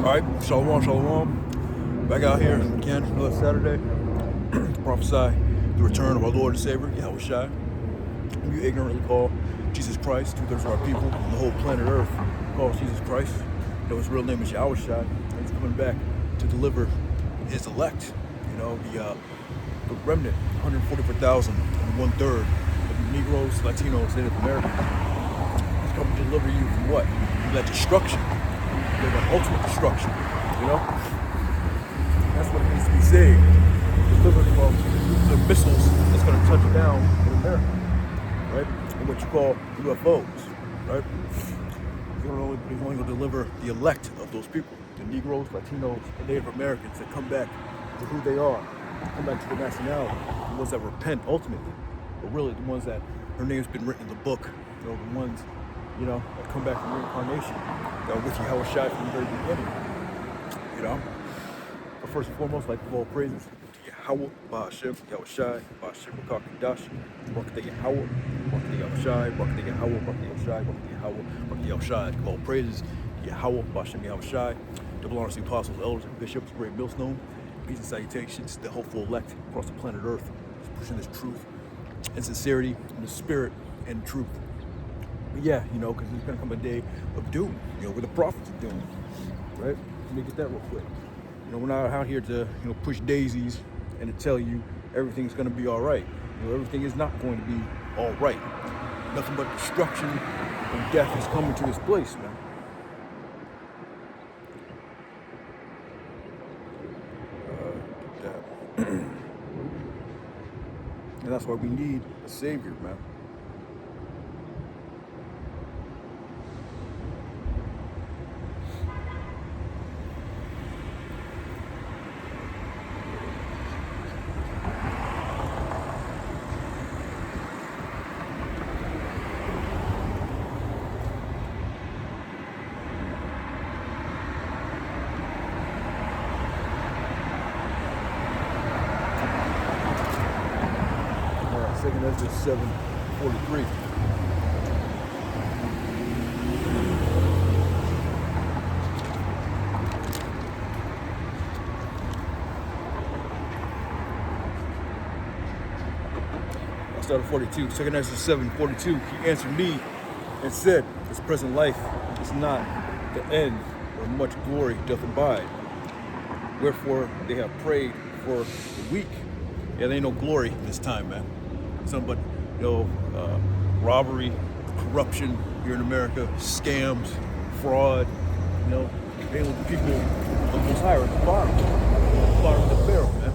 Alright, shalom, shalom. Back out here again, another Saturday, to prophesy the return of our Lord and Savior, Yahweh Shai, whom you ignorantly call Jesus Christ. 2/3 of our people on the whole planet Earth calls Jesus Christ. You know, his real name is Yahweh Shai, and he's coming back to deliver his elect, the remnant, 144,000 and 1/3 of Negroes, Latinos, Native Americans. He's coming to deliver you from what? From that destruction. That ultimate destruction, That's what it needs to be saved. Delivered from nuclear missiles that's going to touch down in America, right? And what you call UFOs, right? He's only going to deliver the elect of those people, the Negroes, Latinos, and Native Americans that come back to who they are, come back to their nationality, the ones that repent ultimately, but really the ones that their name's been written in the book, the ones that come back from reincarnation, that were with Yahweh Shai from the very beginning, But first and foremost, like all praises to Yahweh, Ba'ashem, Yahweh Shai, Ba'ashem, Rakak, Dash, Barak de Yahweh, Barak de Yahweh Shai, Barak de Yahweh, Barak de Yahweh Shai, Barak de Yahweh, Barak de Yahweh Shai. All praises to Yahweh, Ba'ashem, Yahweh Shai, double honors to the apostles, elders, and bishops, great millstone, peace and salutations to the hopeful elect across the planet Earth, pushing this truth and sincerity and the spirit and truth. But yeah, because there's going to come a day of doom, where the prophets are doom, right? Let me get that real quick. We're not out here to, push daisies and to tell you everything's going to be all right. Everything is not going to be all right. Nothing but destruction and death is coming to this place, man. And that's why we need a savior, man. Second Ezra 7:43. I started 42. Second Ezra 7:42. He answered me and said, "This present life is not the end, where much glory doth abide. Wherefore they have prayed for the weak." Yeah, there ain't no glory this time, man. Something but, robbery, corruption here in America, scams, fraud, they with the people of the most higher at the bottom of the barrel, man.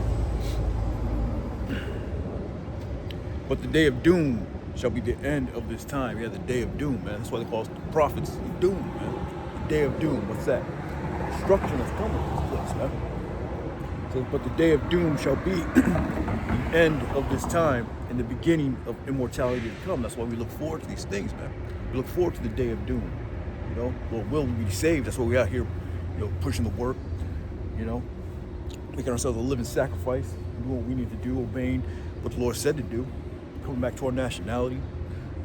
But the day of doom shall be the end of this time. Yeah, the day of doom, man. That's why they call us the prophets of doom, man. The day of doom, what's that? Destruction is coming to this place, man. So, but the day of doom shall be the end of this time and the beginning of immortality to come. That's why we look forward to these things, man. We look forward to the day of doom. Lord will we be saved. That's why we're out here, pushing the work, making ourselves a living sacrifice, doing what we need to do, obeying what the Lord said to do, coming back to our nationality,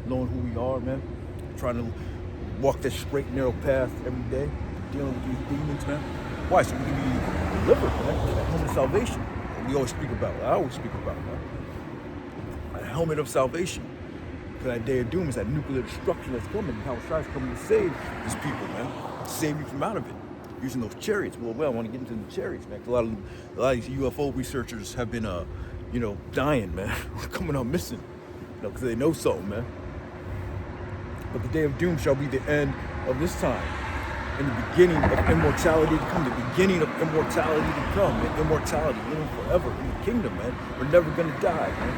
knowing who we are, man, trying to walk that straight and narrow path every day, dealing with these demons, man. Why? So we can be delivered, man, that helmet of salvation that we always speak about. I always speak about, man. A helmet of salvation. Because that day of doom is that nuclear destruction that's coming. And how Shai's coming to save his people, man. Save you from out of it. Using those chariots. Well, I want to get into the chariots, man. A lot of these UFO researchers have been, dying, man. Coming up missing. Because they know something, man. But the day of doom shall be the end of this time. And the beginning of immortality to come. The beginning of immortality to come. And immortality, living forever in the kingdom, man. We're never going to die, man.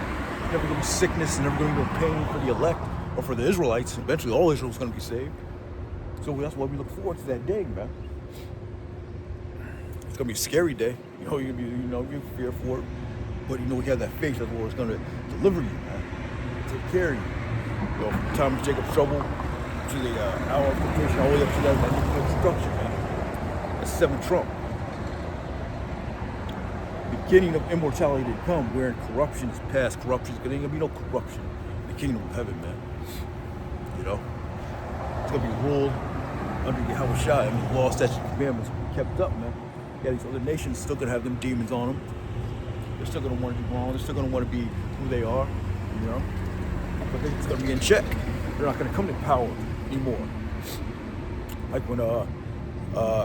Never going to be sickness, never going to be pain for the elect or for the Israelites. Eventually, all Israel's going to be saved. So that's why we look forward to that day, man. It's going to be a scary day. You're going to be, you fear for it. But we have that faith that the Lord is going to deliver you, man. Take care of you. From the time of Jacob's trouble to the hour of temptation, all the way up to that destruction, man. That's 7 trump. Beginning of immortality to come, wherein corruption is past. Corruption, there ain't gonna be no corruption in the kingdom of heaven, man. It's gonna be ruled under Yahweh Shai. I mean, law, statutes, commandments kept up, man. Yeah, these other nations still gonna have them demons on them. They're still gonna want to do wrong. They're still gonna want to be who they are, you know. But it's gonna be in check. They're not gonna come to power anymore. Like when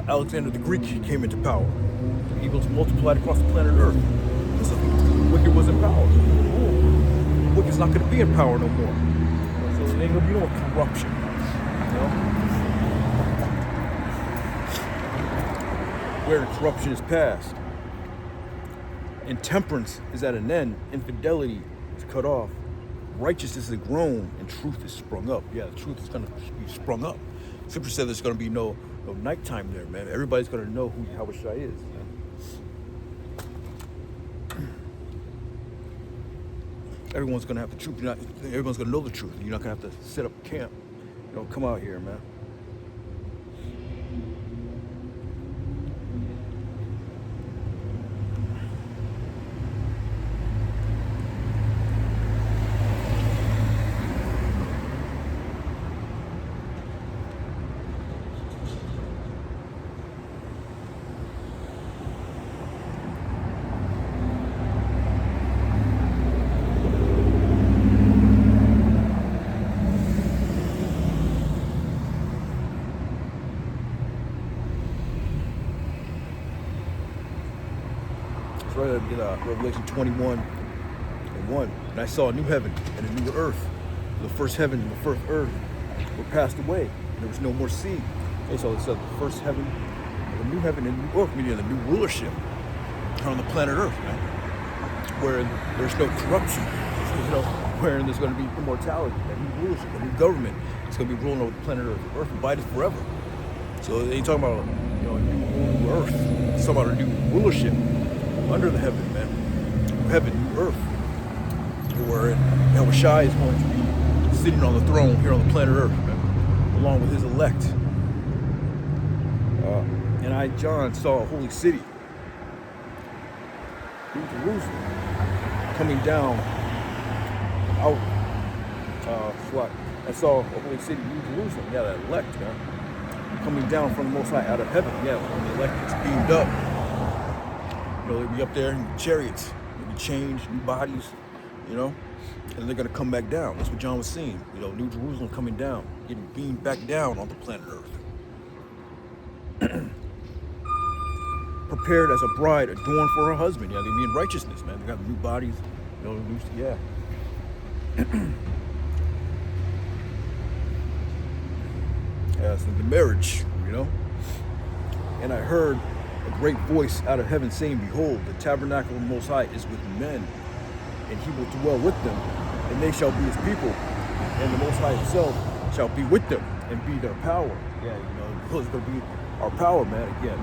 Alexander the Greek came into power, the eagles multiplied across the planet Earth. So wicked was in power. Wicked's not gonna be in power no more. So there ain't gonna be no corruption. You know? Where corruption is past, intemperance is at an end, infidelity is cut off, righteousness is grown, and truth is sprung up. Yeah, the truth is gonna be sprung up. Scripture said there's gonna be no nighttime there, man. Everybody's gonna know who Yahweh Shai is, man. Everyone's gonna have the truth. Everyone's gonna know the truth. You're not gonna have to set up camp. Come out here, man. Right in Revelation 21:1. And I saw a new heaven and a new earth. The first heaven and the first earth were passed away, and there was no more sea. And so it said the first heaven, and the new heaven and the new earth, meaning the new rulership on the planet Earth, man, where there's no corruption, where there's going to be immortality, a new rulership, a new government. It's going to be ruling over the planet Earth. The earth abides forever. So they ain't talking about a new earth. It's talking about a new rulership under the heaven, man. New heaven, new earth. Where Yahweh Shai is going to be sitting on the throne here on the planet Earth, man, along with his elect. And I, John, saw a holy city, New Jerusalem, coming down out. I saw a holy city, New Jerusalem, yeah, that elect, man, coming down from the Most High out of heaven. Yeah, when the elect gets beamed up, they'll be up there in chariots, they'll be changed, new bodies, and they're gonna come back down. That's what John was seeing. New Jerusalem coming down, getting beamed back down on the planet Earth. Prepared as a bride adorned for her husband. Yeah, they mean righteousness, man. They got new bodies, yeah. Yeah, it's the marriage, And I heard a great voice out of heaven saying, "Behold, the tabernacle of the Most High is with men, and he will dwell with them, and they shall be his people, and the Most High himself shall be with them and be their power." Yeah, he's going to be our power, man, again.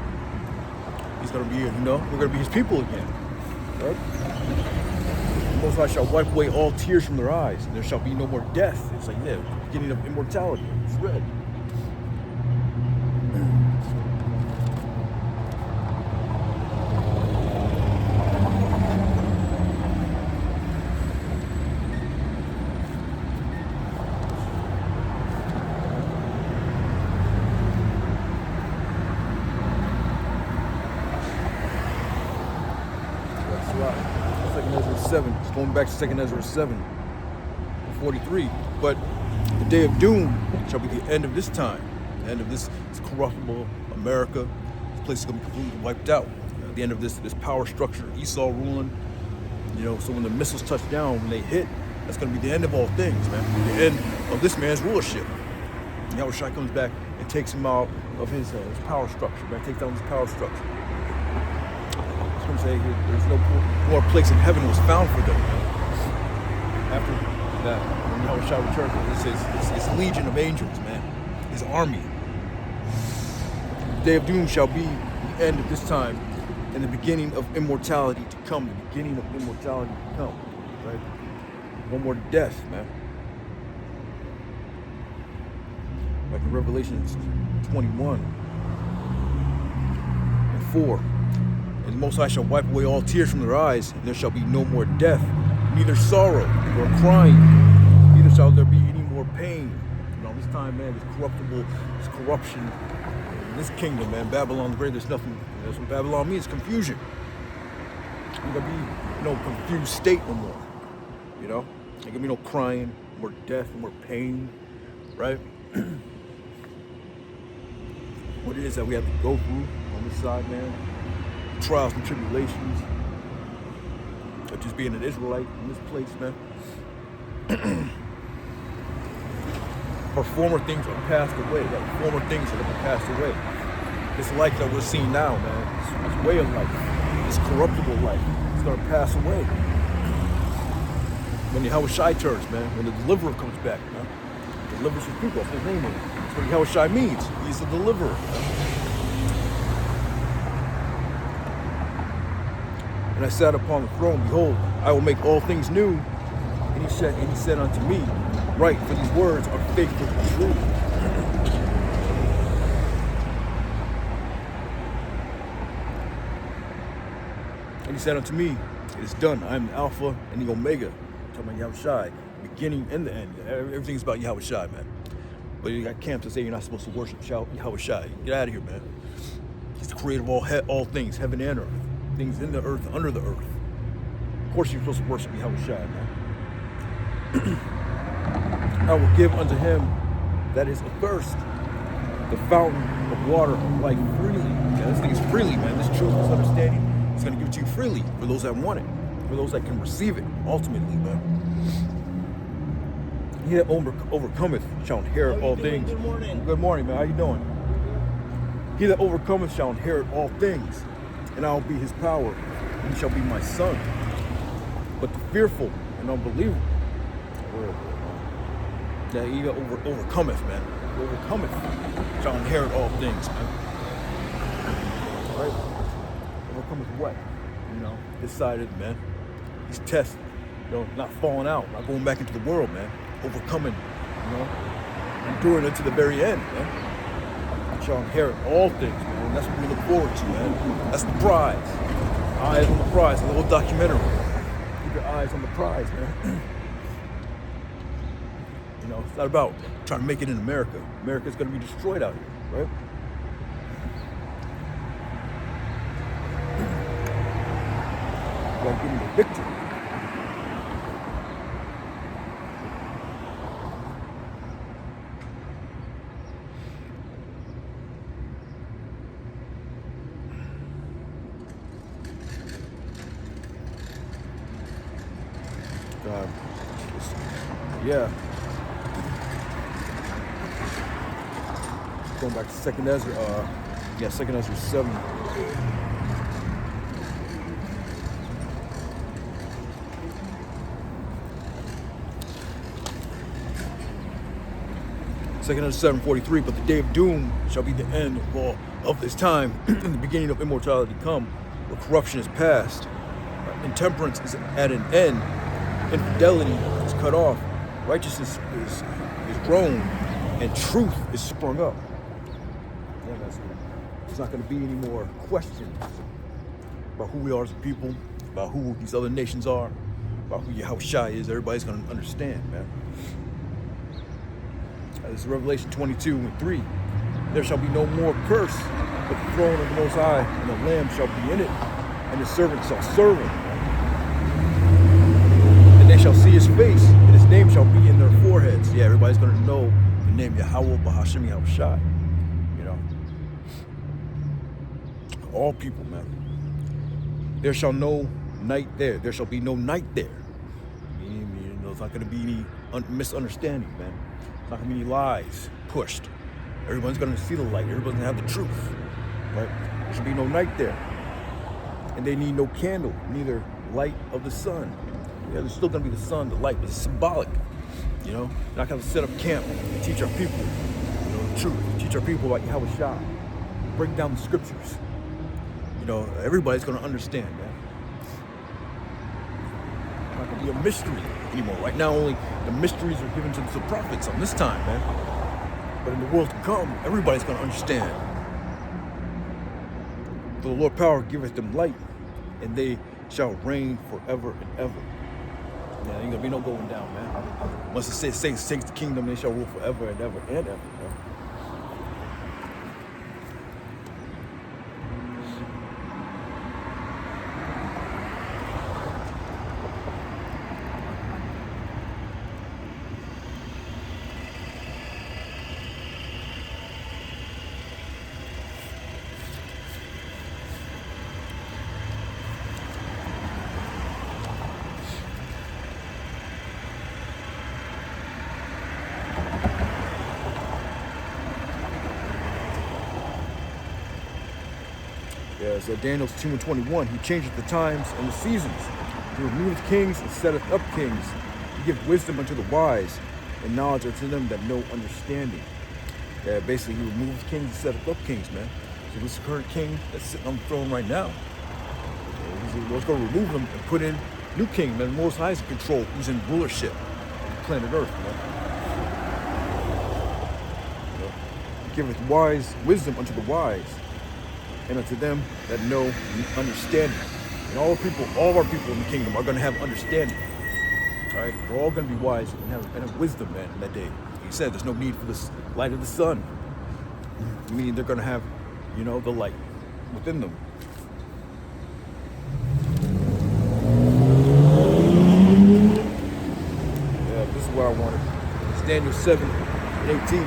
He's going to be, we're going to be his people again, right? The Most High shall wipe away all tears from their eyes, and there shall be no more death. It's like, beginning of immortality. It's red. It's going back to 2 Ezra 7:43. But the day of doom shall be the end of this time, the end of this corruptible America. This place is going to be completely wiped out. At the end of this power structure, Esau ruling. So when the missiles touch down, when they hit, that's going to be the end of all things, man. The end of this man's rulership. Yahweh Shai comes back and takes him out of his power structure, man. Takes down his power structure. Say there's no more place in heaven was found for them. After that, when Yahweh Shai returns, it's legion of angels, man. His army. The day of doom shall be the end of this time and the beginning of immortality to come. The beginning of immortality to come. Right? One more death, man. Like in Revelation 21:4. And the Most High shall wipe away all tears from their eyes, and there shall be no more death, neither sorrow nor crying, neither shall there be any more pain. This time, man, this corruption this kingdom, man, Babylon the Great, there's nothing. That's what Babylon means, confusion. Ain't gonna be no confused state no more. You know? Ain't gonna be no crying, more death, more pain, right? What it is that we have to go through on this side, man. Trials and tribulations. Of just being an Israelite in this place, man. For former things are passed away. Like former things that have been passed away. This life that we're seeing now, man, this way of life, this corruptible life, it's gonna pass away. When Yahweh Shai turns, man, when the deliverer comes back, man, delivers his people, that's his name. That's what Yahweh Shai means. He's the deliverer. And I sat upon the throne, behold, I will make all things new. And he said unto me, write, for these words are faithful and true. And he said unto me, it is done. I am the Alpha and the Omega. I'm talking about Yahweh Shai, beginning and the end. Everything's about Yahweh Shai, man. But you got camps that say you're not supposed to worship Yahweh Shai. Get out of here, man. He's the creator of all things, heaven and earth. Things in the earth, under the earth. Of course you're supposed to worship Yahweh Shai, man. I will give unto him that is athirst the fountain of water of life freely. Yeah, this thing is freely, man. This truth, this understanding, it's going to give it to you freely for those that want it, for those that can receive it, ultimately, man. He that overcometh shall inherit all things. Good morning. Good morning, man. How you doing? He that overcometh shall inherit all things, and I will be his power, and he shall be my son. But the fearful and unbelievable, that he that overcometh, man, overcometh shall inherit all things, man. Right? Overcometh what? You know, this side of it, man. He's tested, you know, not falling out, not going back into the world, man. Overcoming, you know, enduring it to the very end, man. Shall inherit all things, man. And that's what we look forward to, man. That's the prize. Eyes on the prize, a little documentary. Keep your eyes on the prize, man. You know, it's not about trying to make it in America. America's gonna be destroyed out here, right? You gotta give me the victory. Yeah. Going back to Second Ezra, Second Ezra 7. Second Ezra 7:43. But the day of doom shall be the end of all of this time, and the beginning of immortality come, where corruption is past, intemperance is at an end, infidelity is cut off, righteousness is grown, and truth is sprung up. Yeah, there's not going to be any more questions about who we are as a people, about who these other nations are, about who Yahweh Shai is. Everybody's going to understand, man. This is Revelation 22:3. There shall be no more curse, but the throne of the Most High and the Lamb shall be in it, and his servants shall serve him. And they shall see his face, and his name shall be in their foreheads. Yeah, everybody's going to know the name Yahweh Bahashim Yahweh Shai. You know, all people, man. There shall no night there. There shall be no night there. You know, it's not going to be any misunderstanding, man. It's not going to be any lies pushed. Everyone's going to see the light. Everyone's going to have the truth, right? There should be no night there. And they need no candle, neither light of the sun. Yeah, there's still going to be the sun, the light, but it's symbolic, you know? We're not going to set up camp and teach our people, you know, the truth. Teach our people about Yahweh Shai. Break down the scriptures. You know, everybody's going to understand, man. It's not going to be a mystery anymore. Right now, only the mysteries are given to the prophets on this time, man. But in the world to come, everybody's going to understand. For the Lord power giveth them light, and they shall reign forever and ever. Yeah, ain't gonna be no going down, man. Once it says takes the kingdom, they shall rule forever and ever and ever. Man. Yeah, so Daniel 2:21, he changeth the times and the seasons. He removeth kings and setteth up kings. He giveth wisdom unto the wise and knowledge unto them that know understanding. Yeah, basically he removes kings and setteth up kings, man. So this current king that's sitting on the throne right now, Lord's going to remove him and put in new king, man. The Most High is in control. He's in rulership of planet Earth, man. He giveth wise wisdom unto the wise, and unto them that know understanding. And all of our people in the kingdom are going to have understanding. All right, we're all going to be wise and have wisdom, man, in that day. He said there's no need for this light of the sun, meaning they're going to have, the light within them. Yeah, this is what I wanted. It's Daniel 7:18.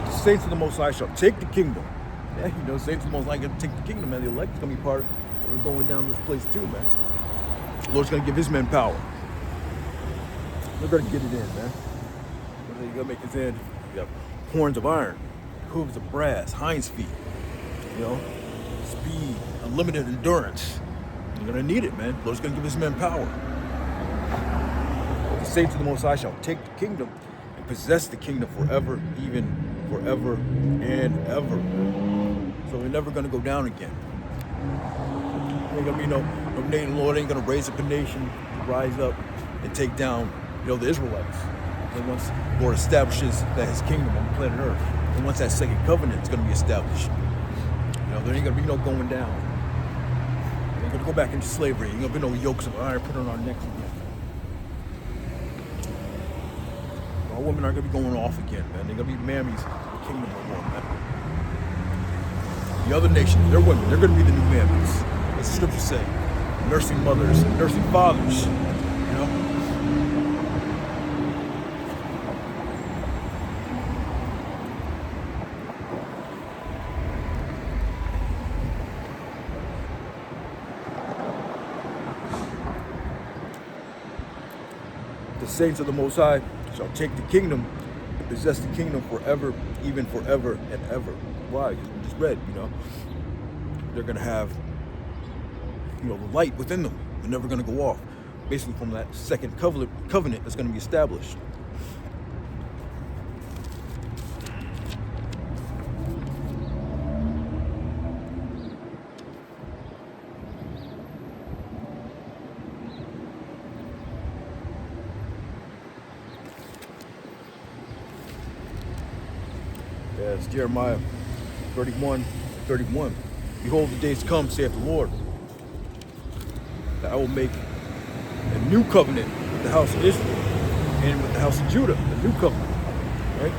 The saints of the Most High shall take the kingdom. Yeah, saints of the Most High going to take the kingdom, man. The elect is going to be part of we're going down this place too, man. The Lord's going to give his men power. They're going to get it in, man. They're going to make his end. You got horns of iron, hooves of brass, hinds feet. Speed, unlimited endurance. You're going to need it, man. The Lord's going to give his men power. The saints of the Most High shall take the kingdom and possess the kingdom forever, even forever and ever. So we're never going to go down again. There ain't going to be no nation. The Lord ain't going to raise up a nation to rise up and take down, the Israelites. And once the Lord establishes that his kingdom on planet Earth, and once that second covenant is going to be established, there ain't going to be no going down. There ain't going to go back into slavery. There ain't going to be no yokes of iron put on our necks again. Our women aren't going to be going off again, man. They're going to be mammies in the kingdom no more, man. The other nations, their women, they're going to be the new mammies. As the scriptures say, nursing mothers, nursing fathers, The saints of the Most High shall take the kingdom and possess the kingdom forever, even forever and ever. Why? Because we just read, they're going to have, the light within them. They're never going to go off. Basically from that second covenant that's going to be established. Yeah, it's Jeremiah 31:31. Behold, the days come, saith the Lord, that I will make a new covenant with the house of Israel and with the house of Judah, a new covenant, right?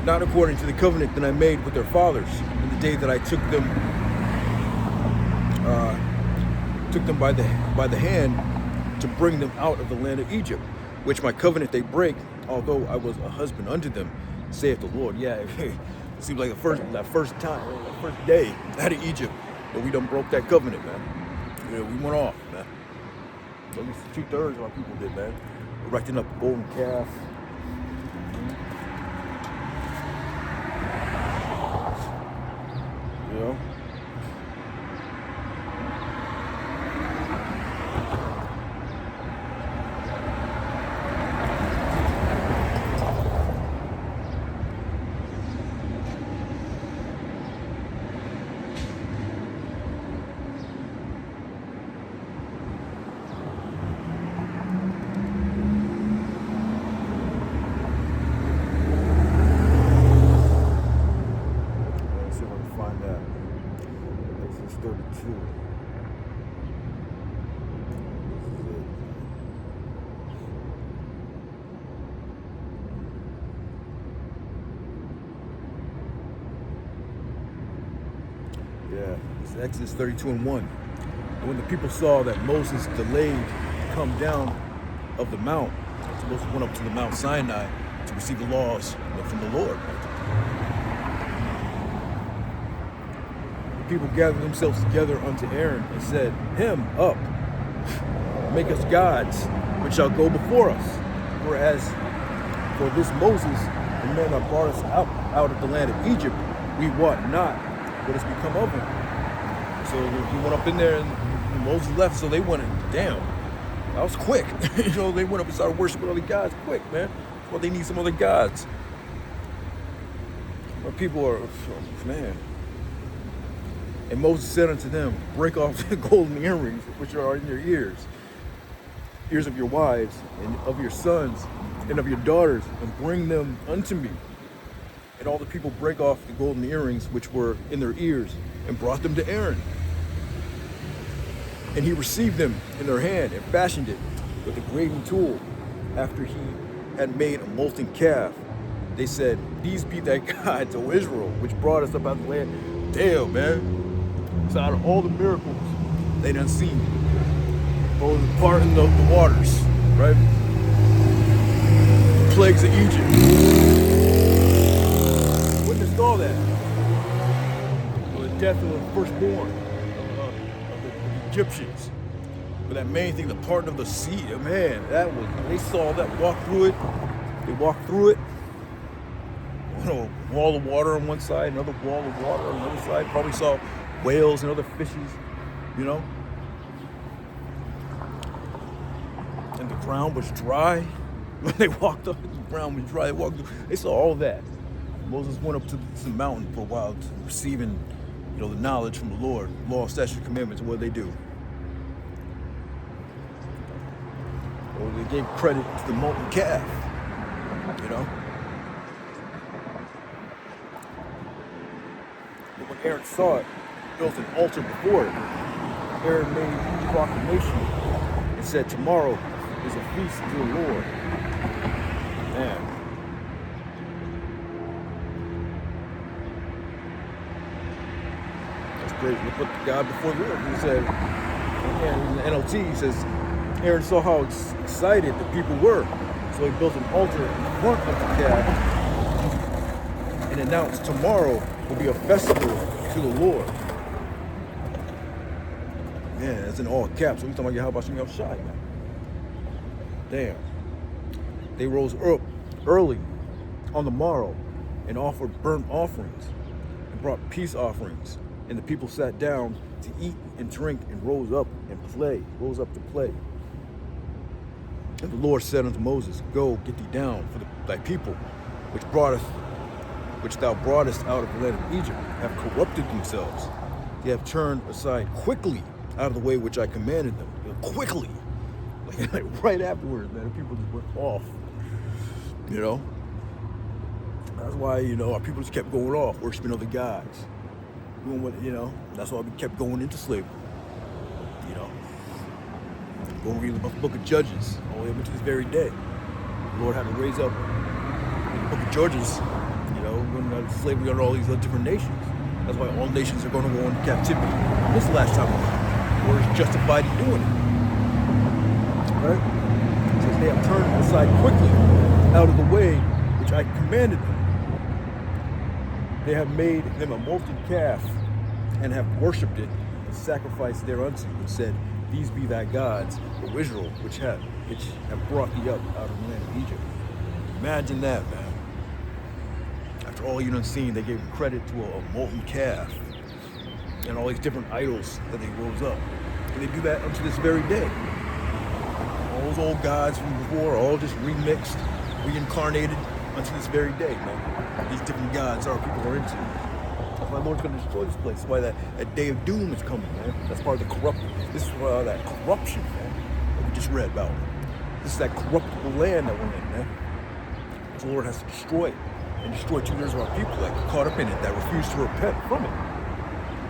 Not according to the covenant that I made with their fathers in the day that I took them by the hand to bring them out of the land of Egypt, which my covenant they break, although I was a husband unto them, saith the Lord. Yeah, it seems like that first day out of Egypt that we done broke that covenant, man. We went off, man. At least 2/3 of our people did, man. Erecting up a golden calf. Yeah, it's Exodus 32:1. And when the people saw that Moses delayed to come down of the mount, so Moses went up to the Mount Sinai to receive the laws from the Lord. The people gathered themselves together unto Aaron and said, Him up, make us gods, which shall go before us. Whereas for this Moses, the man that brought us out of the land of Egypt, we wot not what has become of him. So he went up in there, and Moses left, so they went, damn, that was quick. They went up and started worshiping other gods quick, man. Well, they need some other gods. But people are, man. And Moses said unto them, break off the golden earrings which are in your ears of your wives, and of your sons, and of your daughters, and bring them unto me. And all the people break off the golden earrings which were in their ears, and brought them to Aaron. And he received them in their hand, and fashioned it with a graving tool, after he had made a molten calf. They said, these be thy gods, O Israel, which brought us up out of the land. Damn, man. So out of all the miracles they done seen, both parting the waters, right? The plagues of Egypt. Witnessed all that. The death of the firstborn of the Egyptians. But that main thing, the parting of the sea, man, that was, they saw that, walked through it. They walked through it. A wall of water on one side, another wall of water on the other side. Probably saw whales and other fishes, And the ground was dry. When they walked up, the ground was dry. They saw all that. Moses went up to the mountain for a while, receiving, the knowledge from the Lord, law, statutes, commandments. What did they do? Well, they gave credit to the molten calf, But when Aaron saw it, he built an altar before it. Aaron made a proclamation and said, tomorrow is a feast to the Lord. Man. That's crazy. They put God before the Lord. He said, in the NLT, he says, Aaron saw how excited the people were. So he built an altar in front of the calf and announced tomorrow will be a festival to the Lord. Man, that's in all caps. So he's talking about Yahweh Shem Shai, man. Damn. They rose up early on the morrow and offered burnt offerings and brought peace offerings. And the people sat down to eat and drink and rose up to play. And the Lord said unto Moses, go, get thee down, for thy people, which thou broughtest out of the land of Egypt, have corrupted themselves. They have turned aside quickly out of the way which I commanded them. Quickly. Like right afterwards, man, the people just went off. That's why, our people just kept going off, worshiping other gods. Doing what, that's why we kept going into slavery. Go read the book of Judges, all the way up to this very day. The Lord had to raise up in the book of Judges, when slavery under all these other different nations. That's why all nations are going to go into captivity. This is the last time the Lord is justified in doing it. Right? It says they have turned aside quickly out of the way which I commanded them. They have made them a molten calf and have worshipped it and sacrificed thereunto and said, these be thy gods, O Israel, which have brought thee up out of the land of Egypt. Imagine that, man. After all you done seen, they gave credit to a molten calf and all these different idols that they rose up. And they do that up to this very day. All those old gods from before are all just remixed, reincarnated unto this very day, man. These different gods our people are into. That's why the Lord's going to destroy this place. That's why that day of doom is coming, man. That's part of the corruption. This is that corruption, man, that we just read about. This is that corruptible land that we're in, man. So the Lord has to destroy it and destroy 2 years of our people that got caught up in it, that refuse to repent from it,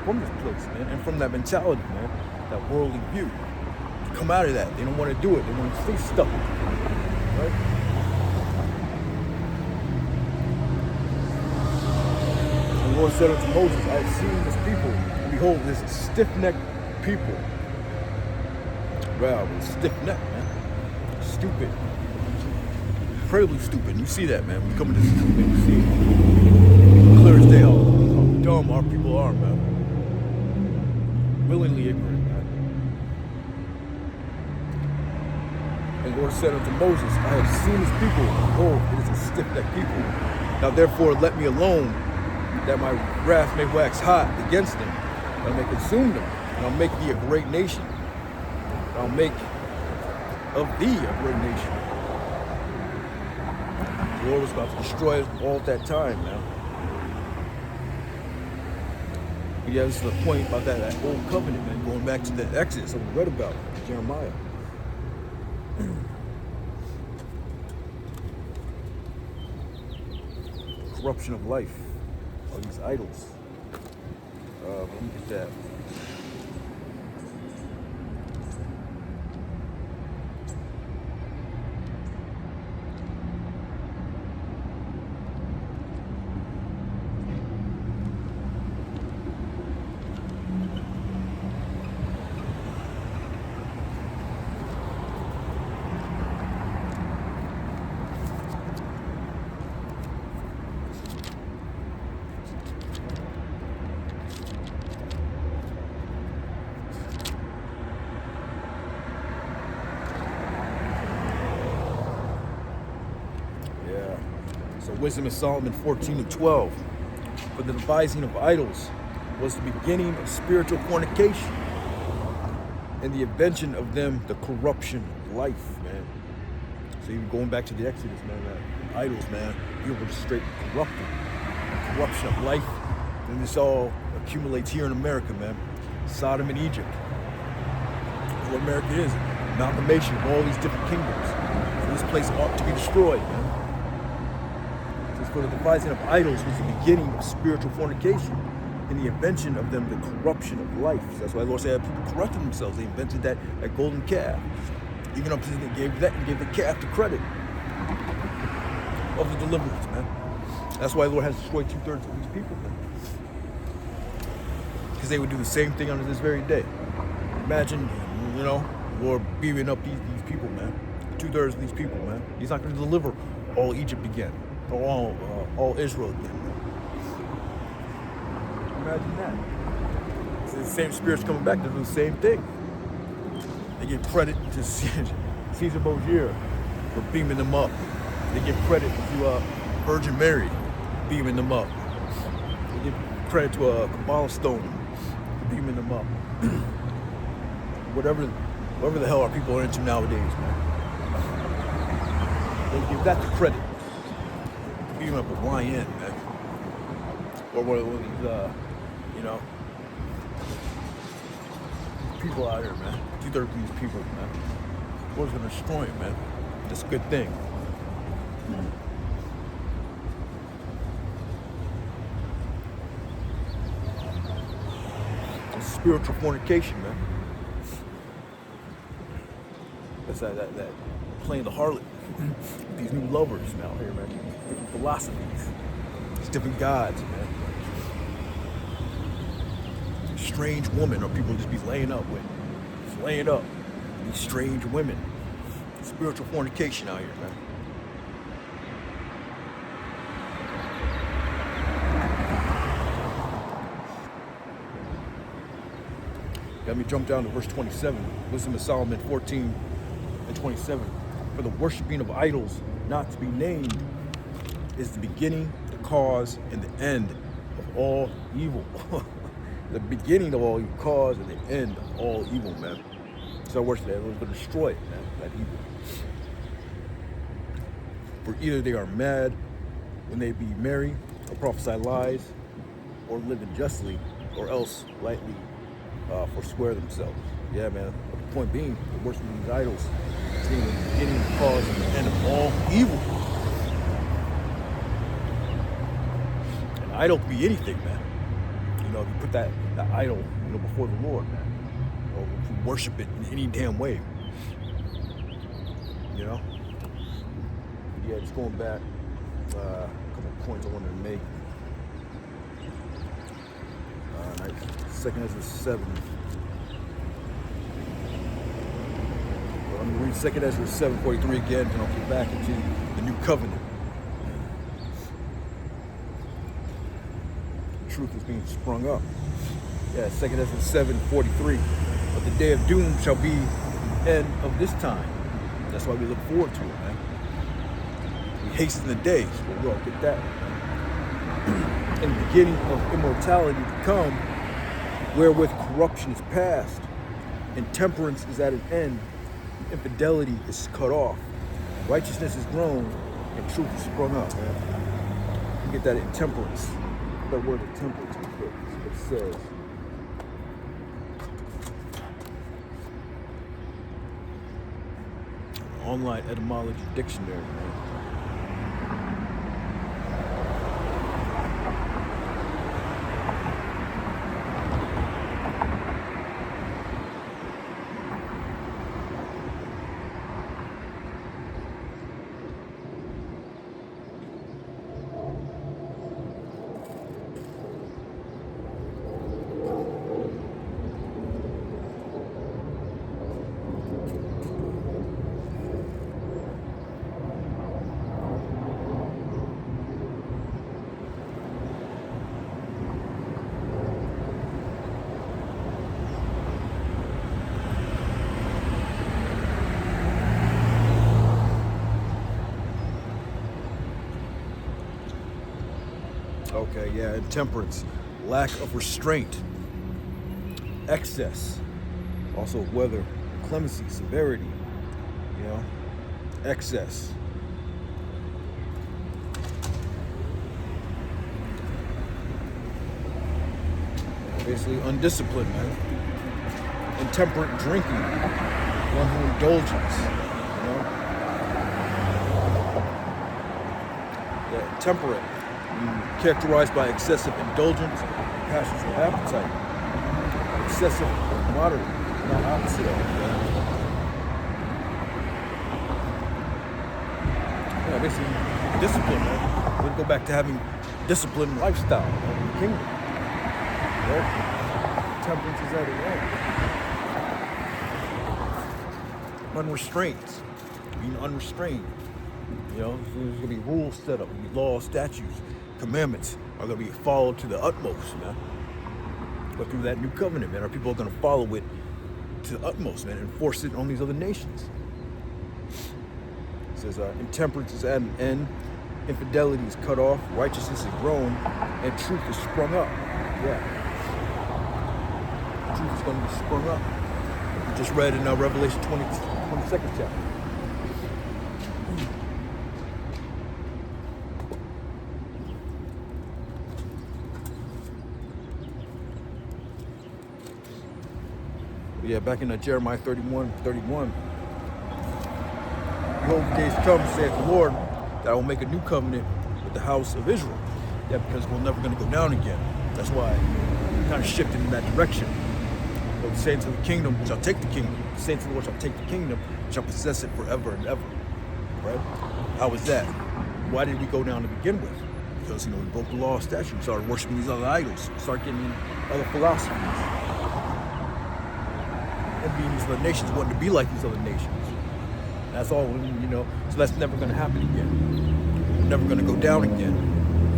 from this place, man, and from that mentality, man, that worldly view. Come out of that. They don't want to do it. They want to stay stuck, right? The Lord said unto Moses, I have seen this people, and behold, this stiff-necked people. Wow, stiff-necked, man. Stupid. Incredibly stupid. And you see that, man. When you come into this country, you see it. Clear as day how dumb our people are, man. Willingly ignorant, man. And the Lord said unto Moses, I have seen this people, and behold, it is a stiff-necked people. Now therefore let me alone, that my wrath may wax hot against them, that I may consume them, and I'll make thee a great nation. I'll make of thee a great nation. The Lord was about to destroy us all at that time, man. But yeah, this is the point about that old covenant, man, going back to the Exodus that we read about, Jeremiah. Corruption of life, all these idols. Let me get that. So Wisdom of Solomon 14:12. For the devising of idols was the beginning of spiritual fornication, and the invention of them the corruption of life, man. So even going back to the Exodus, man, idols, man, people were straight corrupted. Corruption of life. And this all accumulates here in America, man. Sodom and Egypt. That's what America is. Amalgamation of all these different kingdoms. So this place ought to be destroyed, man. For the devising of idols was the beginning of spiritual fornication, and the invention of them the corruption of life. So that's why the Lord said people corrupted themselves. They invented that golden calf. Even up to they gave the calf the credit of the deliverance, man. That's why the Lord has destroyed 2/3 of these people, man. Because they would do the same thing on this very day. Imagine, Lord beaming up these people, man. 2/3 of these people, man. He's not going to deliver all Egypt again. All Israel again. Imagine that. So the same spirits coming back to do the same thing. They give credit to Caesar Borgia for beaming them up. They give credit to Virgin Mary beaming them up. They give credit to Kabbalah Stone for beaming them up. whatever the hell our people are into nowadays, man. They give that the credit. Beam up a YN, man. Or one of these, people out here, man. 2/3 of these people, man. Lord's gonna destroy it, man. That's a good thing. It's spiritual fornication, man. That's that playing the harlot. These new lovers now here, man. Different philosophies. It's different gods, man. Strange women, or people just be laying up with. Just laying up. These strange women. Spiritual fornication out here, man. Got me jump down to verse 27. Wisdom of Solomon 14:27. For the worshiping of idols not to be named is the beginning, the cause, and the end of all evil. The beginning of all evil, cause, and the end of all evil, man. So I worship that. It was going to destroy it, man, that evil. For either they are mad when they be merry, or prophesy lies, or live unjustly, or else lightly forswear themselves. Yeah, man. But the point being, the worshiping these idols is the beginning, the cause, and the end of all evil. An idol can be anything, man. If you put that idol, before the Lord, man. Or if you worship it in any damn way. Yeah, just going back, a couple of points I wanted to make. 2 Ezra 7. Well, I'm going to read 2 Ezra 7:43 again, and I'll get back into the new covenant. Truth is being sprung up. Yeah, 2 Ezra 7:43. But the day of doom shall be the end of this time. That's why we look forward to it, man. We hasten the day, so we'll get that. and the beginning of immortality to come, wherewith corruption is past, and temperance is at an end, and infidelity is cut off, righteousness is grown, and truth is sprung up, man. You get that in temperance. That word of temperance, that's what it says. Online etymology dictionary, man. Okay, yeah, intemperance, lack of restraint, excess, also weather, clemency, severity, excess. Basically undisciplined, man. Intemperate drinking, one who indulges, Yeah, temperate. Characterized by excessive indulgence, passions of appetite, excessive or moderate, not opposite of it. Yeah, basically discipline, man. We'll go back to having disciplined lifestyle in the kingdom. Right? Temperance is at an end. Unrestrained, being unrestrained. There's going to be rules set up, laws, statutes, commandments are going to be followed to the utmost, man. But through that new covenant, man, our people are going to follow it to the utmost, man, and enforce it on these other nations. It says, intemperance is at an end, infidelity is cut off, righteousness is grown, and truth is sprung up. Yeah. Truth is going to be sprung up. We just read in Revelation 22nd chapter. Yeah, back in Jeremiah 31. Behold, the days come, saith the Lord, that I will make a new covenant with the house of Israel. Yeah, because we're never going to go down again. That's why we kind of shifted in that direction. But the saints of the kingdom shall take the kingdom. The saints of the Lord shall take the kingdom, shall possess it forever and ever. Right? How was that? Why did we go down to begin with? Because, we broke the law of statute, started worshiping these other idols, started getting other philosophies. Being these other nations, wanting to be like these other nations. That's all, so that's never going to happen again. We're never going to go down again.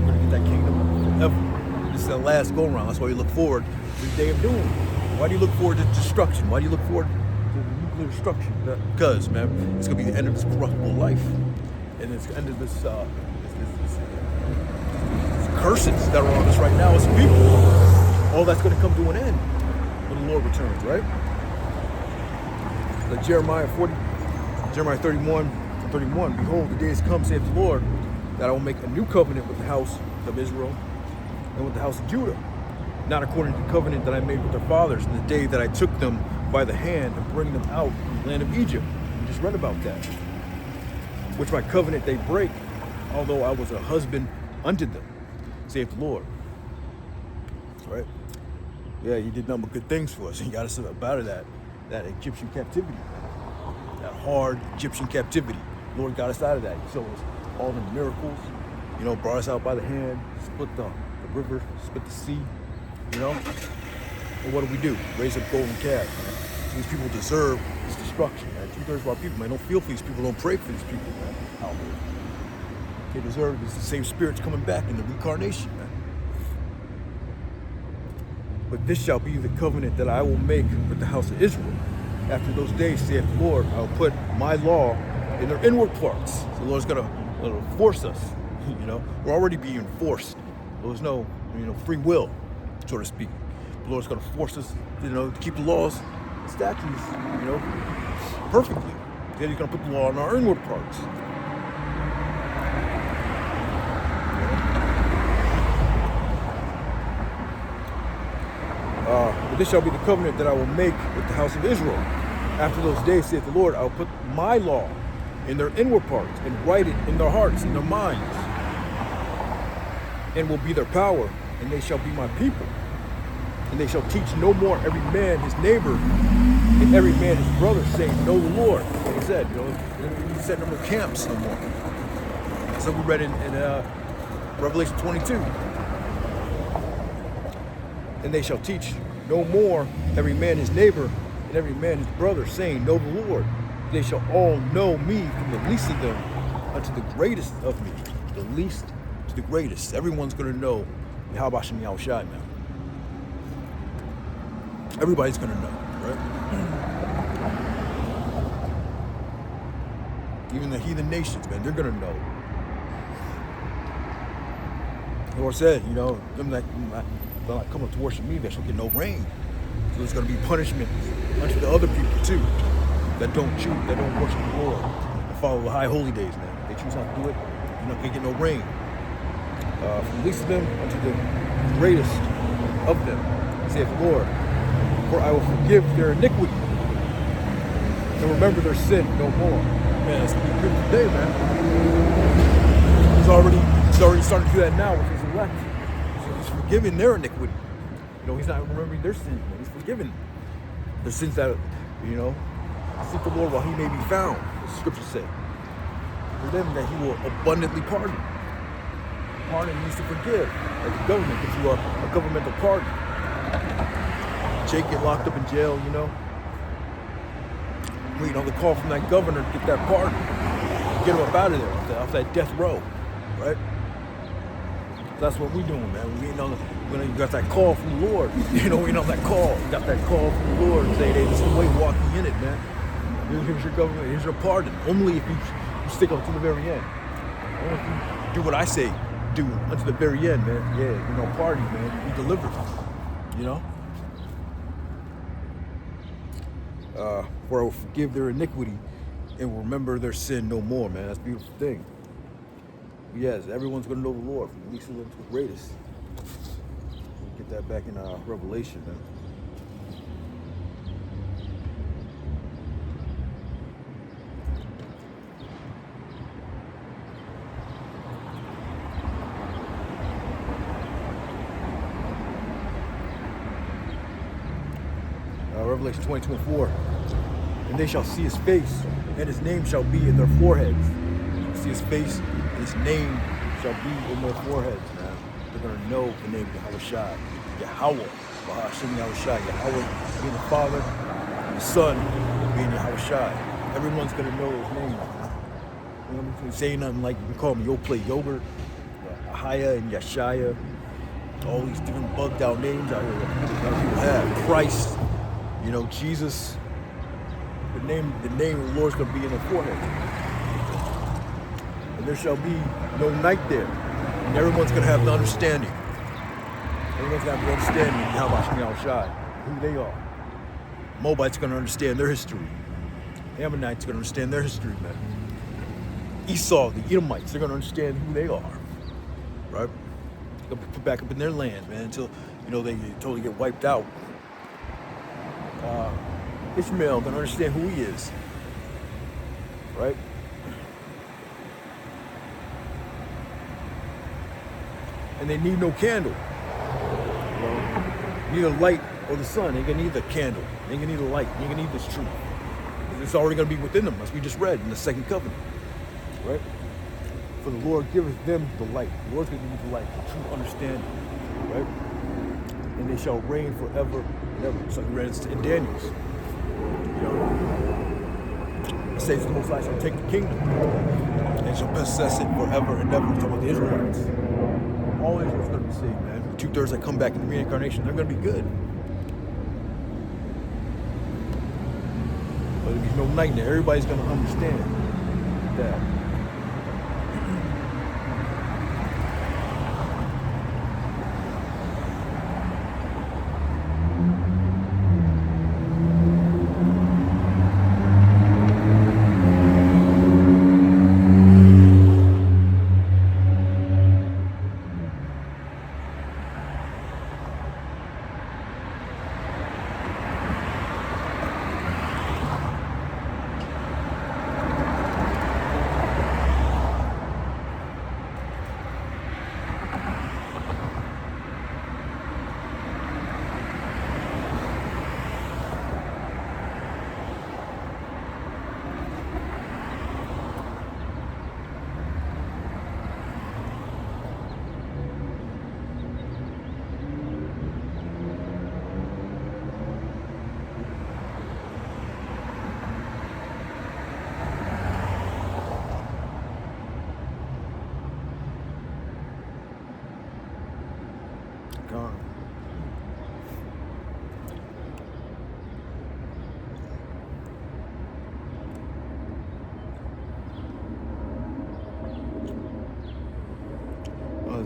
We're going to get that kingdom forever. This is the last go around. That's why we look forward to the day of doom. Why do you look forward to destruction? Why do you look forward to nuclear destruction? Because, man, it's going to be the end of this corruptible life. And it's the end of this curses that are on us right now as people. All that's going to come to an end when the Lord returns, right? Like Jeremiah 31, behold, the days come, saith the Lord, that I will make a new covenant with the house of Israel and with the house of Judah, not according to the covenant that I made with their fathers in the day that I took them by the hand to bring them out from the land of Egypt. We just read about that. Which my covenant they break, although I was a husband unto them, saith the Lord. Right? Yeah, he did number good things for us. He got us out of that Egyptian captivity, that hard Egyptian captivity. The Lord got us out of that. He showed us all the miracles, brought us out by the hand, split the river, split the sea, And what do? Raise up golden calves, man. These people deserve this destruction, man. 2/3 of our people, man, don't feel for these people, don't pray for these people, man, out here. They deserve this. The same spirit's coming back in the reincarnation, man. But this shall be the covenant that I will make with the house of Israel. After those days, saith the Lord, I will put my law in their inward parts. So the Lord's going to force us. We're already being forced There's no, free will, so to speak. The Lord's going to force us, to keep the laws and statutes, perfectly. Then He's going to put the law in our inward parts. But this shall be the covenant that I will make with the house of Israel. After those days, saith the Lord, I will put my law in their inward parts and write it in their hearts, in their minds, and will be their power, and they shall be my people. And they shall teach no more every man his neighbor and every man his brother, saying, know the Lord. Like I said, He said no more camps no more. So we read in Revelation 22. And they shall teach no more every man his neighbor and every man his brother, saying, know the Lord. They shall all know me, from the least of them unto the greatest of me. The least to the greatest. Everyone's going to know Yahweh Shem Yahushai now. Everybody's going to know, right? Even the heathen nations, man, they're going to know. The Lord said, them that not come up to worship me, they shall get no rain. So there's going to be punishment unto the other people too, that don't worship the Lord and follow the high holy days, man. They choose not to do it, you're not going to get no rain. From the least of them unto the greatest of them, saith the Lord. For I will forgive their iniquity and remember their sin no more. Man, it's going to be a beautiful day, man. He's already starting to do that now with his elect. So he's forgiving their iniquity. He's not remembering their sins, man. He's forgiving the sins that, seek the Lord while he may be found, the scriptures say. For them that he will abundantly pardon. Pardon means to forgive. Like the government gives you a governmental pardon. Jake get locked up in jail, waiting on the call from that governor to get that pardon. Get him up out of there, off that death row, right? That's what we're doing, man. We're waiting on you got that call from the Lord. Waiting on that call. You got that call from the Lord saying, hey, this is the way walking in it, man. Here's your government, here's your pardon. Only if you stick up to the very end. Only if you do what I say, do unto the very end, man. Yeah, pardon, man. Be delivered. For I will forgive their iniquity and will remember their sin no more, man. That's a beautiful thing. But yes, everyone's going to know the Lord, from the least of them to the greatest. We'll get that back in Revelation, man. Revelation 20:24. And they shall see his face, and his name shall be in their foreheads. See his face, and his name shall be in their foreheads, man. They're going to know the name of Yahushai. Yahweh, Bahashim Yahushai. Yahweh being the Father, the Son being Yahushai. Everyone's going to know his name. If you say nothing like, you can call him Yo Play Yogurt, Ahaya and Yashaya, all these different bugged out names out here that people have. Christ. Jesus, the name of the Lord's going to be in their forehead. And there shall be no night there. And everyone's going to have the understanding. Everyone's going to have the understanding of Yahushai, who they are. Moabites going to understand their history. Ammonites going to understand their history, man. Esau, the Edomites, they're going to understand who they are. Right? They'll be put back up in their land, man, until, they totally get wiped out. Ishmael gonna understand who he is, right? And they need no candle. Neither light or the sun. They ain't gonna need the candle. They ain't gonna need the light. They ain't gonna need this truth. It's already gonna be within them, as we just read in the second covenant, right? For the Lord giveth them the light. The Lord's gonna give you the light, the true understanding, right? And they shall reign forever and ever. It's like we read in Daniel's. It says the Most High shall take the kingdom and shall possess it forever and ever. Talking about the Israelites. All Israel's going to be saved, man. The 2/3 that come back in the reincarnation, they're going to be good. But there'll be no night there. Everybody's going to understand that.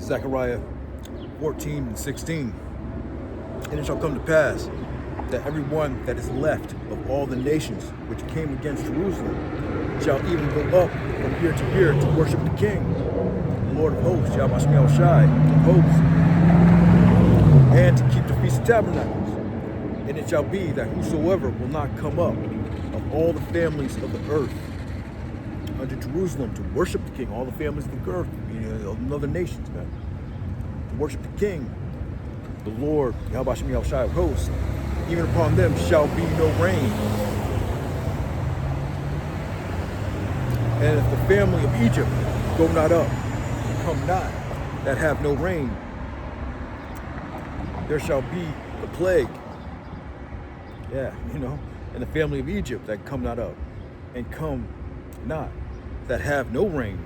Zechariah 14 and 16. And it shall come to pass that everyone that is left of all the nations which came against Jerusalem shall even go up from year to year to worship the King, the Lord of hosts, Yahweh Shai, of hosts, and to keep the Feast of Tabernacles. And it shall be that whosoever will not come up of all the families of the earth unto Jerusalem to worship the King, all the families of the earth, of other nations, man, to worship the King, the Lord, Yahweh Shai, of hosts, even upon them shall be no rain. And if the family of Egypt go not up, come not, that have no rain, there shall be the plague. Yeah, and the family of Egypt that come not up, and come not, that have no rain,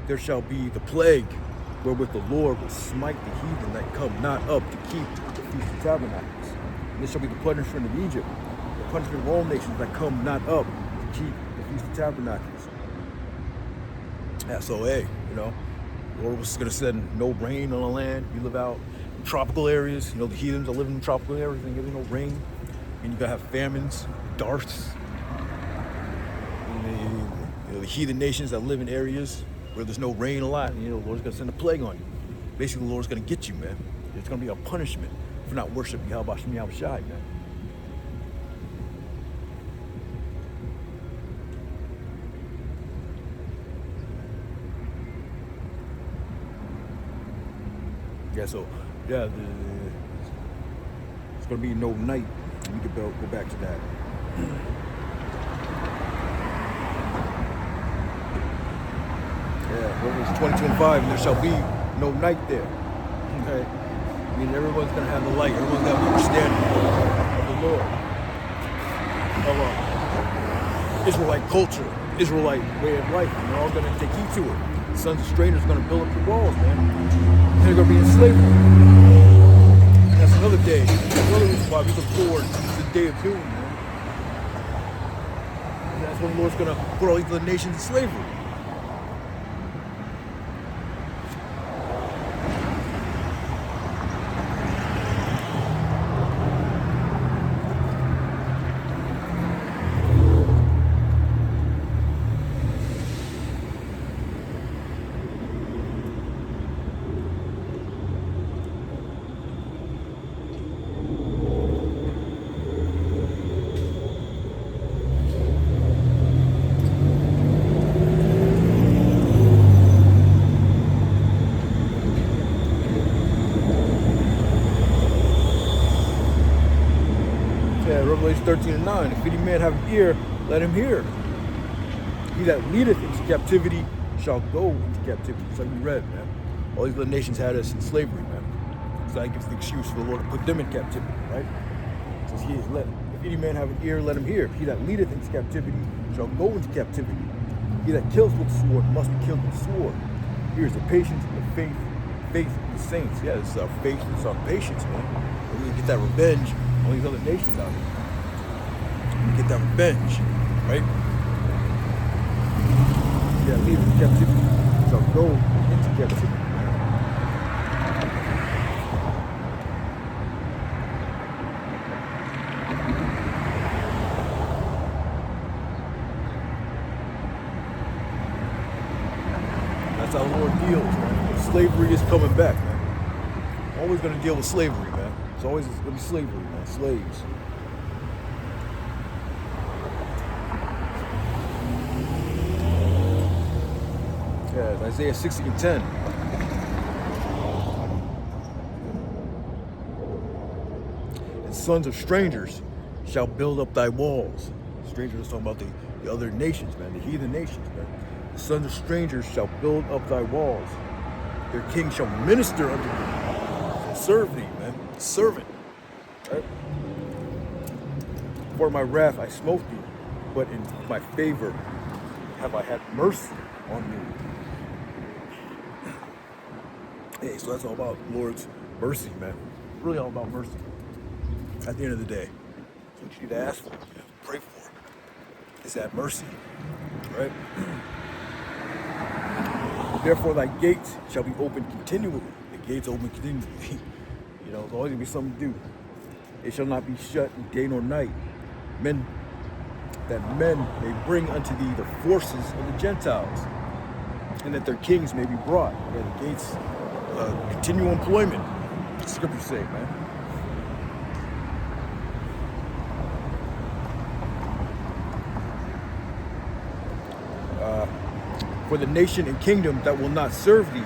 there shall be the plague, wherewith the Lord will smite the heathen that come not up to keep the Feast of Tabernacles. And this shall be the punishment of Egypt, the punishment of all nations that come not up to keep the Feast of Tabernacles. Yeah, so hey, the Lord was going to send no rain on the land. You live out in tropical areas. The heathens are living in tropical areas and getting no rain. And you're going to have famines, dearths. The heathen nations that live in areas where there's no rain a lot. The Lord's going to send a plague on you. Basically, the Lord's going to get you, man. It's going to be a punishment for not worshiping Yahweh Shai, man. Yeah, so, yeah, it's going to be no night. We could go back to that. Yeah, well, it's 2025, and there shall be no night there. Okay? Everyone's going to have the light. Everyone's going to have the understanding of the Lord. Of Israelite culture, Israelite way of life. And they're all going to take heed to it. The sons of strangers are going to build up the walls, man. And they're going to be in slavery. And that's another day. That's another reason why we look forward to the day of doom, man. And that's when the Lord's going to put all these other nations in slavery. Revelation 13 and 9. If any man have an ear, let him hear. He that leadeth into captivity shall go into captivity. It's like we read, man. All these other nations had us in slavery, man. So that gives the excuse for the Lord to put them in captivity, right? It says, if any man have an ear, let him hear. He that leadeth into captivity shall go into captivity. He that kills with the sword must be killed with the sword. Here's the patience and the faith of the saints. Yeah, this is our faith, this is our patience, man. We're going to get that revenge on these other nations out here. Get that revenge, right? Yeah, leave in captivity. So go into captivity. That's how the Lord deals, man. Slavery is coming back, man. Always going to deal with slavery, man. It's always going to be slavery, man. Slaves. Yeah, Isaiah 60 and 10. And sons of strangers shall build up thy walls. Strangers is talking about the other nations, man, the heathen nations, man. The sons of strangers shall build up thy walls. Their king shall minister unto thee. Serve thee, man. Servant. Right? For my wrath I smote thee, but in my favor have I had mercy on thee. Hey, so that's all about Lord's mercy, man. Really all about mercy. At the end of the day, that's what you need to ask for, you have to pray for. Is that mercy, right? Therefore thy gates shall be open continually. The gates open continually. There's always gonna be something to do. It shall not be shut day nor night. That men may bring unto thee the forces of the Gentiles, and that their kings may be brought. The gates, continual employment. The scriptures say, man. For the nation and kingdom that will not serve thee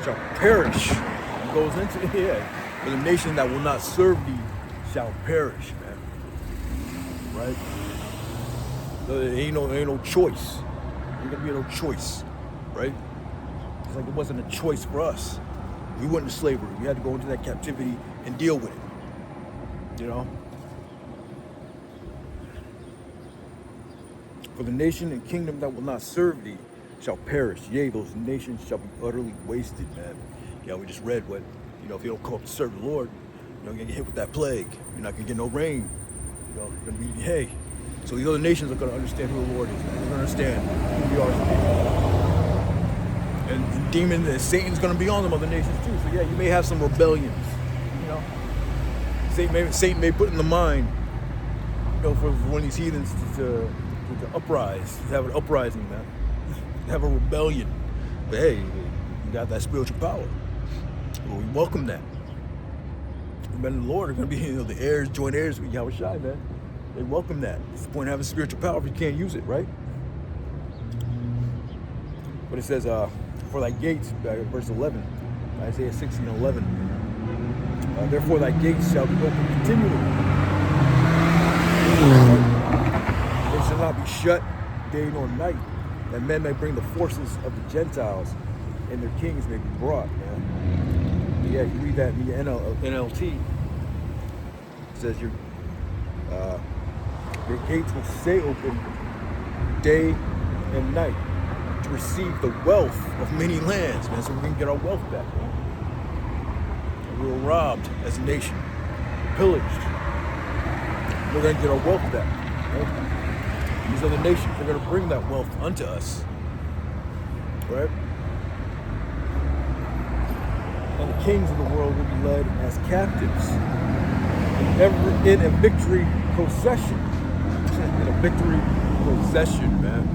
shall perish. It goes into For the nation that will not serve thee shall perish, man. Right? There ain't no choice. Ain't gonna be no choice, right? It's like it wasn't a choice for us. We went into slavery. We had to go into that captivity and deal with it. For the nation and kingdom that will not serve thee shall perish. Yea, those nations shall be utterly wasted, man. We just read what, if you don't come up to serve the Lord, you're gonna get hit with that plague. You're not gonna get no rain. You're gonna be, So these other nations are gonna understand who the Lord is, man. They're gonna understand who we are as a nation. And demons and Satan's gonna be on them other nations too. So you may have some rebellions. Satan may put in the mind, for one of these heathens to uprise, to have an uprising, man. Have a rebellion. But hey, you got that spiritual power. Well, we welcome that. The men of the Lord are going to be, the heirs, joint heirs with Yahweh, man. They welcome that. It's the point of having spiritual power if you can't use it, right? But it says, for thy gates, verse 11, Isaiah 16:11. Therefore thy gates shall be open continually. They shall not be shut day nor night, that men may bring the forces of the Gentiles, and their kings may be brought. Man. You read that in the NLT. It says your gates will stay open day and night to receive the wealth of many lands, man. So we can get our wealth back, man. We were robbed as a nation, pillaged. We're going to get our wealth back. Right? These other nations are going to bring that wealth unto us, right? And the kings of the world will be led as captives in a victory procession. In a victory procession, man.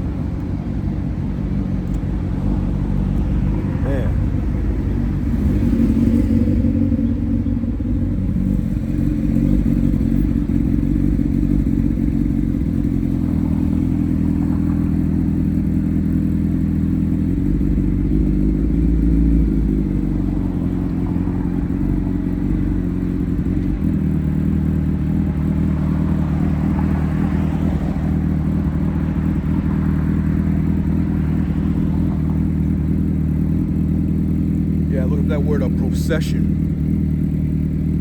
That word of procession.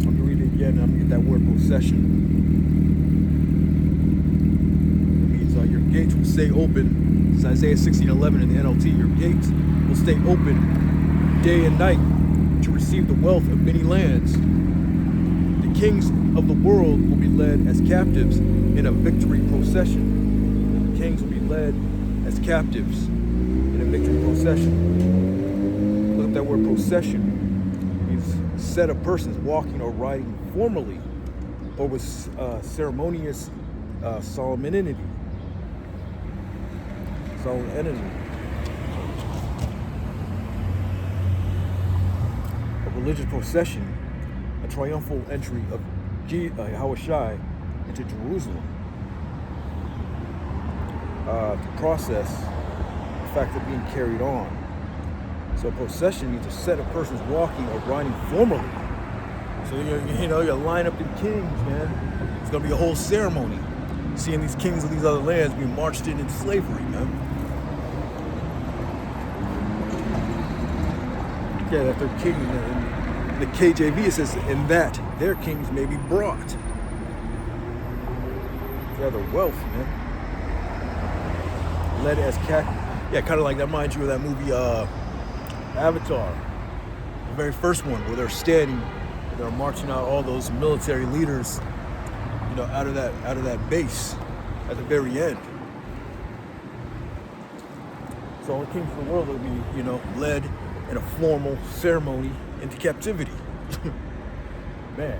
I'm going to read it again. I'm going to get that word procession. It means your gates will stay open. It's Isaiah 16:11 in the NLT. Your gates will stay open day and night to receive the wealth of many lands. The kings of the world will be led as captives in a victory procession. The kings will be led as captives in a victory procession. That word procession means a set of persons walking or riding formally or with ceremonious solemnity. A religious procession, a triumphal entry of Yahweh into Jerusalem. The process, the fact of being carried on. So a procession means a set of persons walking or riding formally. So you line up the kings, man. It's gonna be a whole ceremony. Seeing these kings of these other lands being marched into slavery, man. That their king, in the KJV it says, and that their kings may be brought. Yeah, the wealth, man. Led as kind of like that reminds you of that movie, Avatar, the very first one, where they're standing, they're marching out all those military leaders, out of that base at the very end. So when it came to the world, it would be, led in a formal ceremony into captivity. Man.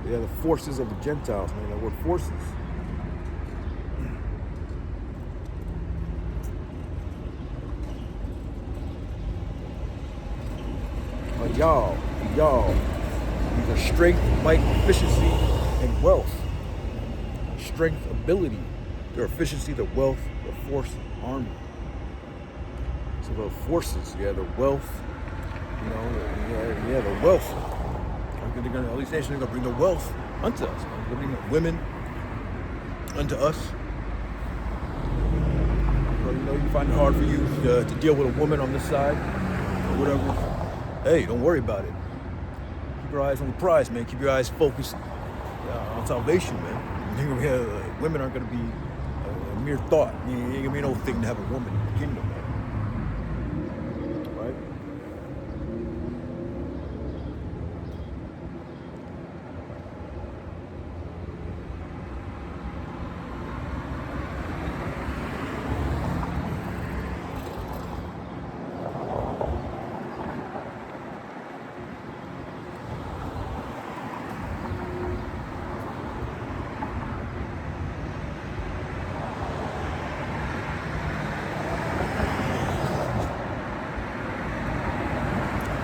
Yeah, the forces of the Gentiles, man. That word forces. Y'all. These are strength, might, efficiency, and wealth. Strength, ability, their efficiency, their wealth, their force, army. So the forces, their wealth, the wealth. All these nations are going to bring the wealth unto us. They're bringing women unto us. So, you find it hard for you to deal with a woman on this side or whatever. Hey, don't worry about it. Keep your eyes on the prize, man. Keep your eyes focused on salvation, man. Women aren't going to be a mere thought. It ain't going to be no thing to have a woman in the kingdom, man. Right?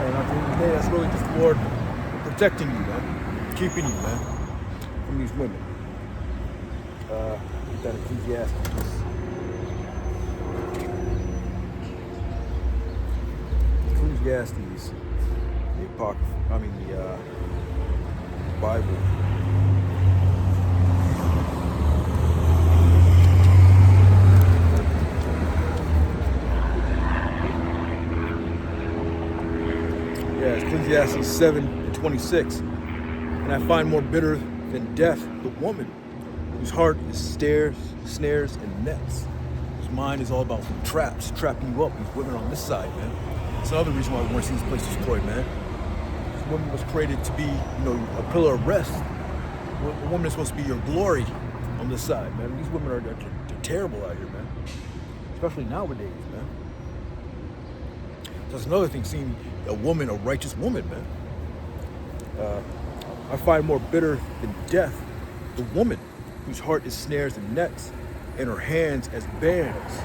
And at the end of the day, that's really just the Lord protecting you, man. Keeping you, man, from these women. That Ecclesiastes. Ecclesiastes, the Bible. Yeah, Ecclesiastes 7:26. And I find more bitter than death the woman whose heart is snares, and nets. Whose mind is all about traps, trapping you up. These women on this side, man. It's another reason why we want to see this place destroyed, man. This woman was created to be, a pillar of rest. A woman is supposed to be your glory on this side, man. These women are they're terrible out here, man. Especially nowadays, man. So that's another thing, seeing a woman, a righteous woman, man. I find more bitter than death the woman whose heart is snares and nets, and her hands as bands.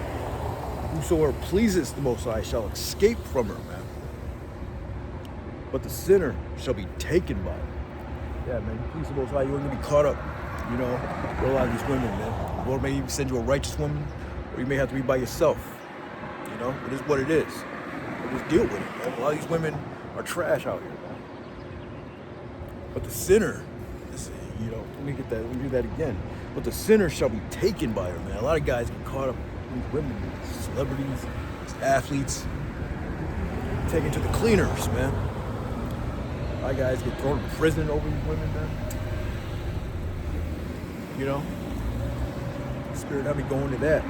Whosoever pleases the Most High shall escape from her, man. But the sinner shall be taken by it. Yeah, man, you please the Most High, you're going to be caught up, with a lot of these women, man. The Lord may even send you a righteous woman, or you may have to be by yourself. It is what it is. Just deal with it, man. A lot of these women are trash out here, man. But the sinner, let me do that again. But the sinner shall be taken by her, man. A lot of guys get caught up in these women, these celebrities, these athletes, taken to the cleaners, man. A lot of guys get thrown in prison over these women, man. Spirit had me going to that.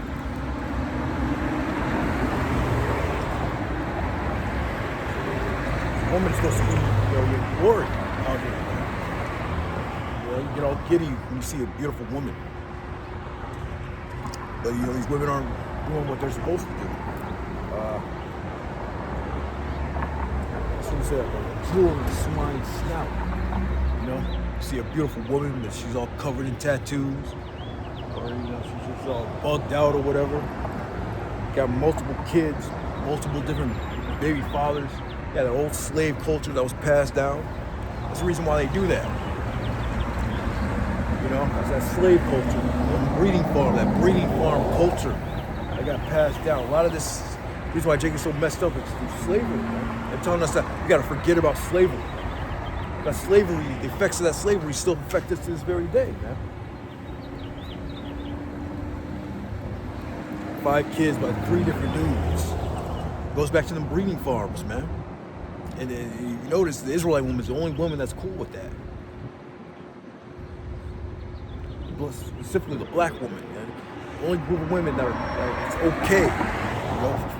The woman's supposed to be, your glory out here, man. You get all giddy when you see a beautiful woman. But, these women aren't doing what they're supposed to do. Someone said, a jewel in the swine's snout. You see a beautiful woman, but she's all covered in tattoos. Or, she's just all bugged out or whatever. Got multiple kids, multiple different baby fathers. Yeah, the old slave culture that was passed down. That's the reason why they do that. It's that slave culture, that breeding farm culture that got passed down. A lot of this, the reason why Jacob's so messed up is through slavery, man. They're telling us that we got to forget about slavery. That slavery, the effects of that slavery still affect us to this very day, man. 5 kids by 3 different dudes. Goes back to them breeding farms, man. And you notice the Israelite woman is the only woman that's cool with that. Specifically the black woman, man. The only group of women that it's okay.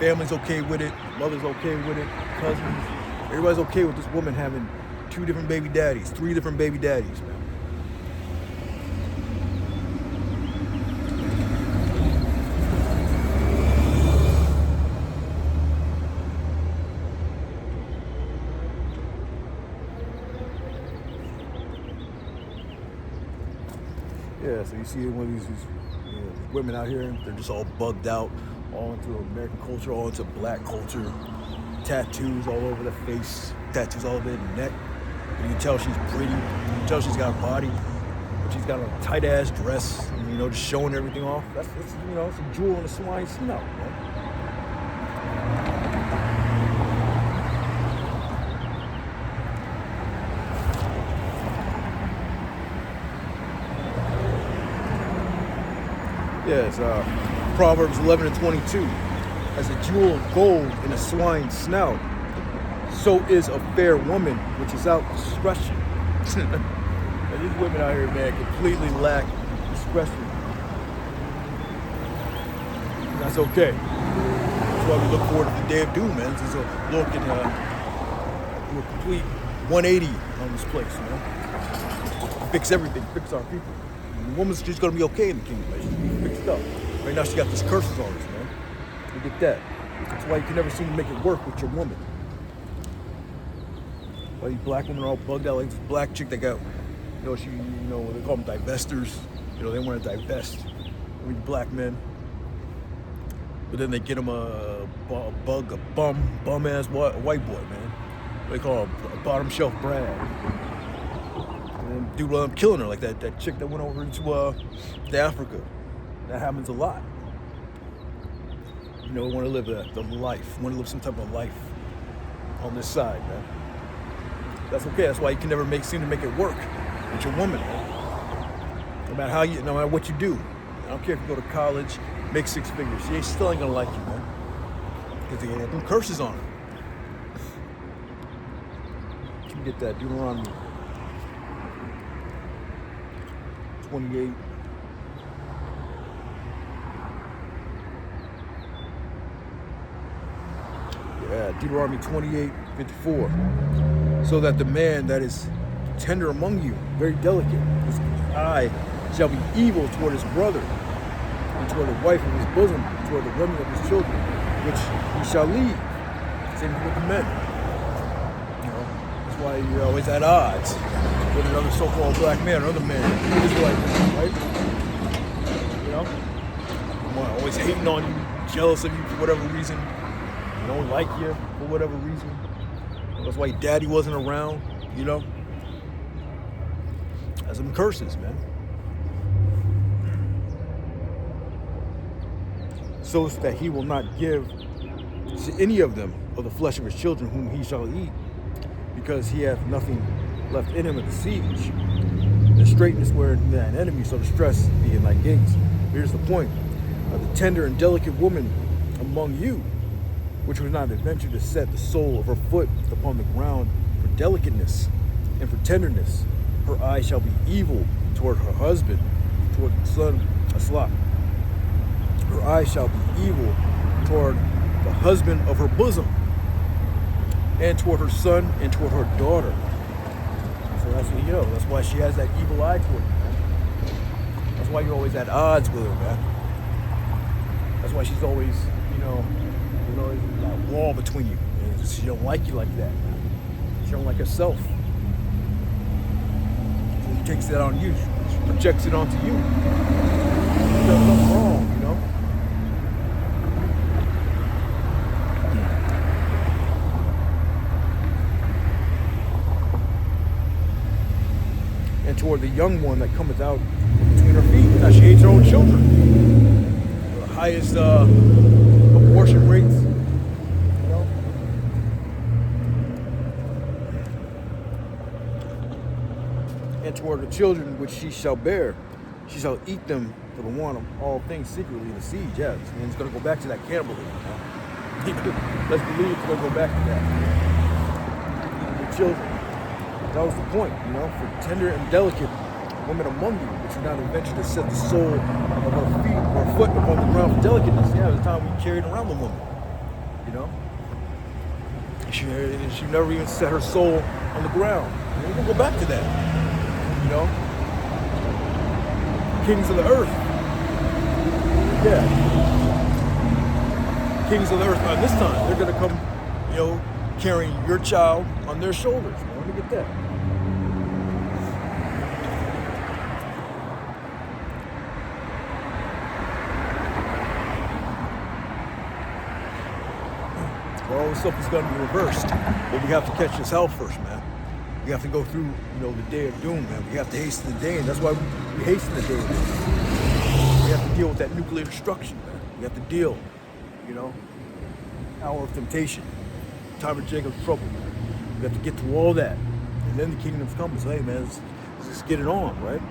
Family's okay with it, mother's okay with it, cousins. Everybody's okay with this woman having 2 different baby daddies, 3 different baby daddies, man. Yeah, so you see one of these women out here, they're just all bugged out, all into American culture, all into black culture, tattoos all over the face, tattoos all over the neck. You can tell she's pretty, you can tell she's got a body, but she's got a tight ass dress, and, just showing everything off. That's it's a jewel in the swine snout, man. Yes, Proverbs 11:22. As a jewel of gold in a swine's snout, so is a fair woman which is out discretion. And these women out here, man, completely lack discretion. That's okay. That's why we look forward to the day of doom, man. This is a look and do a complete 180 on this place, man. Fix everything, fix our people. The woman's just gonna be okay in the kingdom, man. She's gonna be fixed up. Right now she got these curses on us, man. Look at that. That's why you can never seem to make it work with your woman. Why these black women are all bugged out, like this black chick that got, they call them divestors. They want to divest with black men. But then they get them a bum-ass white boy, man. They call him a bottom shelf Brad. And then dude wound up killing her, like that chick that went over into Africa. That happens a lot. Want to live the life, want to live some type of life on this side, man. That's okay. That's why you can never seem to make it work with your woman, man. No matter what you do. I don't care if you go to college, make 6 figures. She still ain't gonna like you, man. Because they have them curses on her. Let me get that Deuteronomy 28. Deuteronomy 28:54. So that the man that is tender among you, very delicate, his eye shall be evil toward his brother, and toward the wife of his bosom, and toward the women of his children, which he shall leave. Same with the men. That's why you're always at odds with another so-called black man or other man, Israelite man, right? Always hating on you, jealous of you for whatever reason. Don't like you for whatever reason. That's why daddy wasn't around, That's some curses, man. So that he will not give to any of them of the flesh of his children whom he shall eat, because he hath nothing left in him at the siege. The straightness where an enemy, so distress be in thy gates. Here's the point. The tender and delicate woman among you, which would not adventure to set the sole of her foot upon the ground for delicateness and for tenderness. Her eye shall be evil toward her husband, toward the son of Slop. Her eye shall be evil toward the husband of her bosom, and toward her son, and toward her daughter. So that's what that's why she has that evil eye toward you, man. That's why you're always at odds with her, man. That's why she's always, that wall between you. She don't like you like that. She don't like herself. So she takes that on you. She projects it onto you. She does something wrong, And toward the young one that cometh out between her feet. Now she hates her own children. The highest abortion rates. And toward the children which she shall bear, she shall eat them for the want of all things secretly in the siege. Yes, and it's going to go back to that cannibalism. Let's believe it's going to go back to that. The children. That was the point, for tender and delicate women among you, which would not adventure to set the sole of her feet or foot upon the ground for delicateness. Yeah, the time we carried around the woman, She never even set her soul on the ground. And we're going to go back to that. Kings of the earth. Yeah. Kings of the earth by this time, they're going to come, carrying your child on their shoulders. Let me get that. all this stuff is going to be reversed. But we have to catch this hell first, man. We have to go through, the day of doom, man. We have to hasten the day, and that's why we hasten the day of doom. We have to deal with that nuclear destruction, man. We have to deal, hour of temptation, time of Jacob's trouble, man. We have to get through all that, and then the kingdom's coming. So, hey, man, let's get it on, right?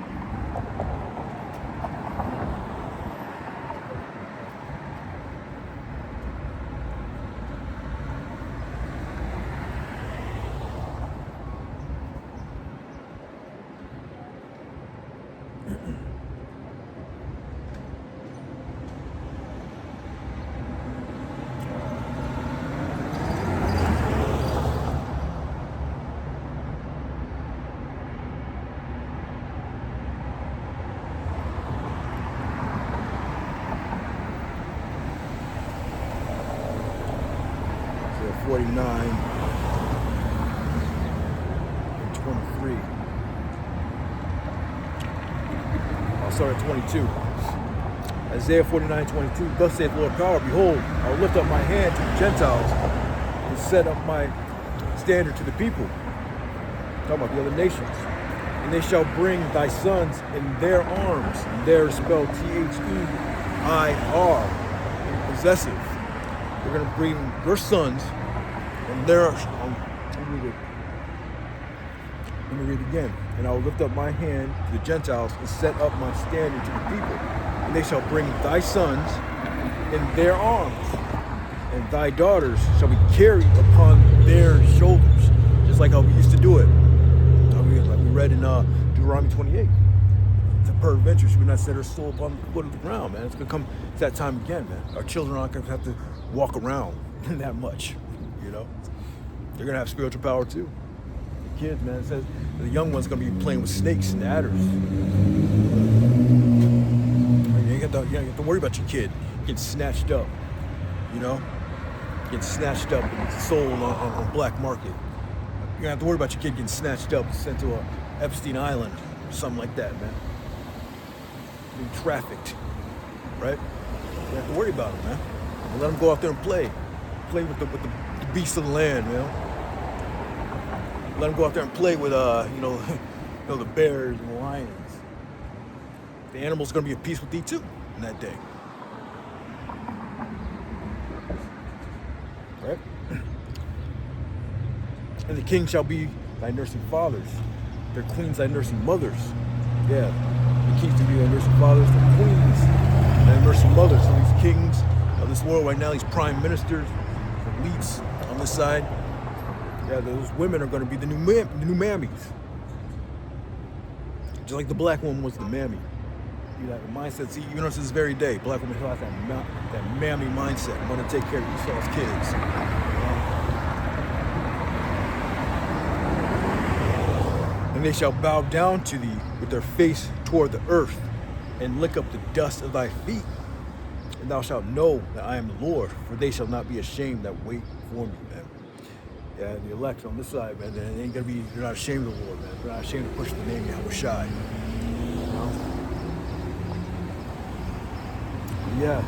So 49 and 23. I'll start at 22. Isaiah 49:22. Thus saith Lord Power, behold, I will lift up my hand to the Gentiles and set up my standard to the people. Talking about the other nations. And they shall bring thy sons in their arms. And there is spelled Their, possessive. We're going to bring your sons and their, let me read it again. And I will lift up my hand to the Gentiles and set up my standard to the people. And they shall bring thy sons in their arms, and thy daughters shall be carried upon their shoulders, just like how we used to do it. Like we read in Deuteronomy 28. It's a peradventure should we not set our soul upon the foot of the ground, man. It's gonna come to that time again, man. Our children aren't gonna have to walk around that much, They're gonna have spiritual power too. The kids, man, it says the young one's gonna be playing with snakes and adders. You don't have to worry about your kid getting snatched up, getting snatched up and sold on black market. You don't have to worry about your kid getting snatched up and sent to a Epstein Island or something like that, man. Being trafficked, right? You don't have to worry about them, man. And let them go out there and play with the beasts of the land, Let them go out there and play with, the bears and the lions. The animals are going to be at peace with thee too in that day. Right? And the king shall be thy nursing fathers, their queens thy nursing mothers. Yeah, the kings to be thy nursing fathers, their queens thy nursing mothers. So these kings of this world right now, these prime ministers, elites on this side, yeah, those women are going to be the new mammies. Just like the black woman was the mammy. The mindset, see, to this very day, black women still have that mammy mindset. I'm going to take care of Esau's kids. And they shall bow down to thee with their face toward the earth and lick up the dust of thy feet. And thou shalt know that I am the Lord, for they shall not be ashamed that wait for me, man. Yeah, the elect on this side, man, they're not ashamed of the Lord, man. They're not ashamed to push the name Yahweh. Yeah,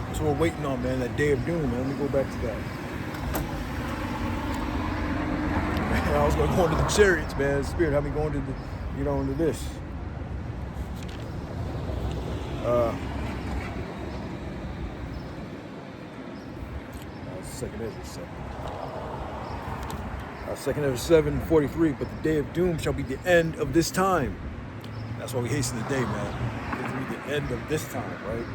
that's what we're waiting on, man, that day of doom, man. Let me go back to that. Man, I was going to go into the chariots, man. Spirit had me going to the, into this. Second Ezra 7:43. But the day of doom shall be the end of this time. That's why we hasten the day, man. It's going to be the end of this time, right?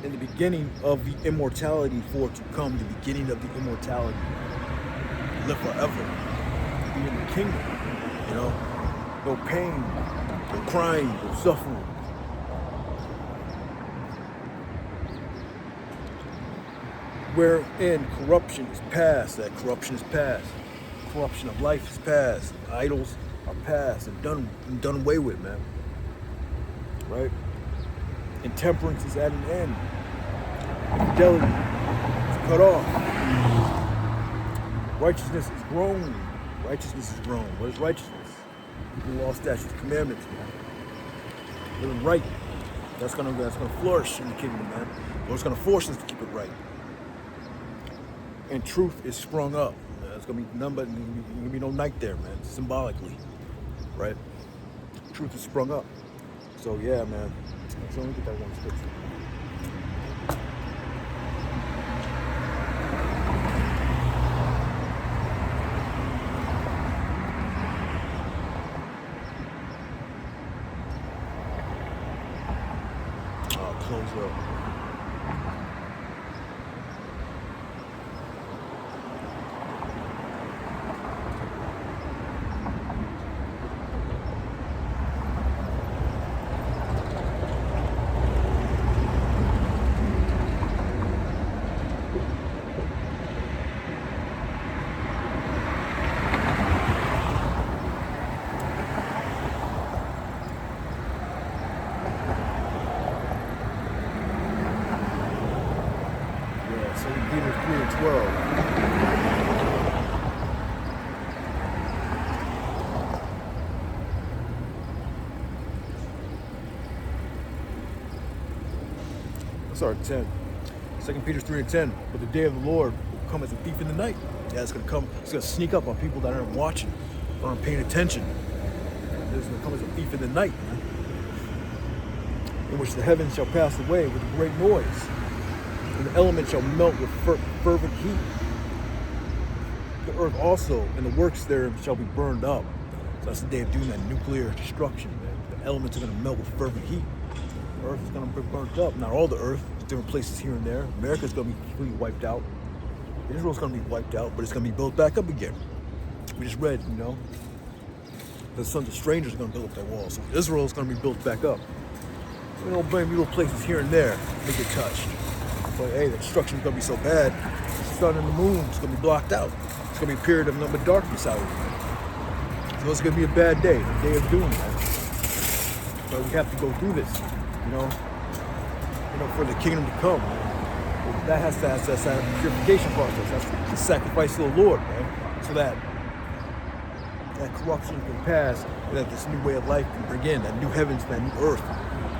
In the beginning of the immortality for to come, the beginning of the immortality. Live forever. Be in the kingdom. No pain, no crying, no suffering. Wherein corruption is past, that corruption is past. Corruption of life is past. Idols are past and done away with, man. Right? Intemperance is at an end. Infidelity is cut off. Righteousness is grown. Righteousness is grown. What is righteousness? Keeping law, statutes, commandments, man. Living right. That's gonna flourish in the kingdom, man. Lord's gonna force us to keep it right. and truth is sprung up. It's gonna be none but gonna be no night there, man. Symbolically, right? Truth is sprung up. So yeah, man. So let me get that one scripture. I'll close up. Peter 3 and 12. Sorry, 10. 2 Peter 3 and 10. But the day of the Lord will come as a thief in the night. Yeah, it's gonna come. It's gonna sneak up on people that aren't watching, aren't paying attention. It's gonna come as a thief in the night, man. In which the heavens shall pass away with a great noise, and the elements shall melt with fervent heat. The earth also and the works therein shall be burned up. So that's the day of doom, that nuclear destruction, man. The elements are going to melt with fervent heat. The earth is going to be burned up. Not all the earth, different places here and there. America's going to be completely wiped out. Israel's going to be wiped out, but it's going to be built back up again. We just read, the sons of strangers are going to build up their walls. So Israel's going to be built back up. We don't blame little places here and there that get touched. But hey, the destruction's gonna be so bad, the sun and the moon is gonna be blocked out. It's gonna be a period of nothing but darkness out here. So it's gonna be a bad day, the day of doom, man. But we have to go through this, for the kingdom to come. Man. That has to have that purification process. That's the sacrifice of the Lord, man. So that corruption can pass, and that this new way of life can begin, that new heavens, that new earth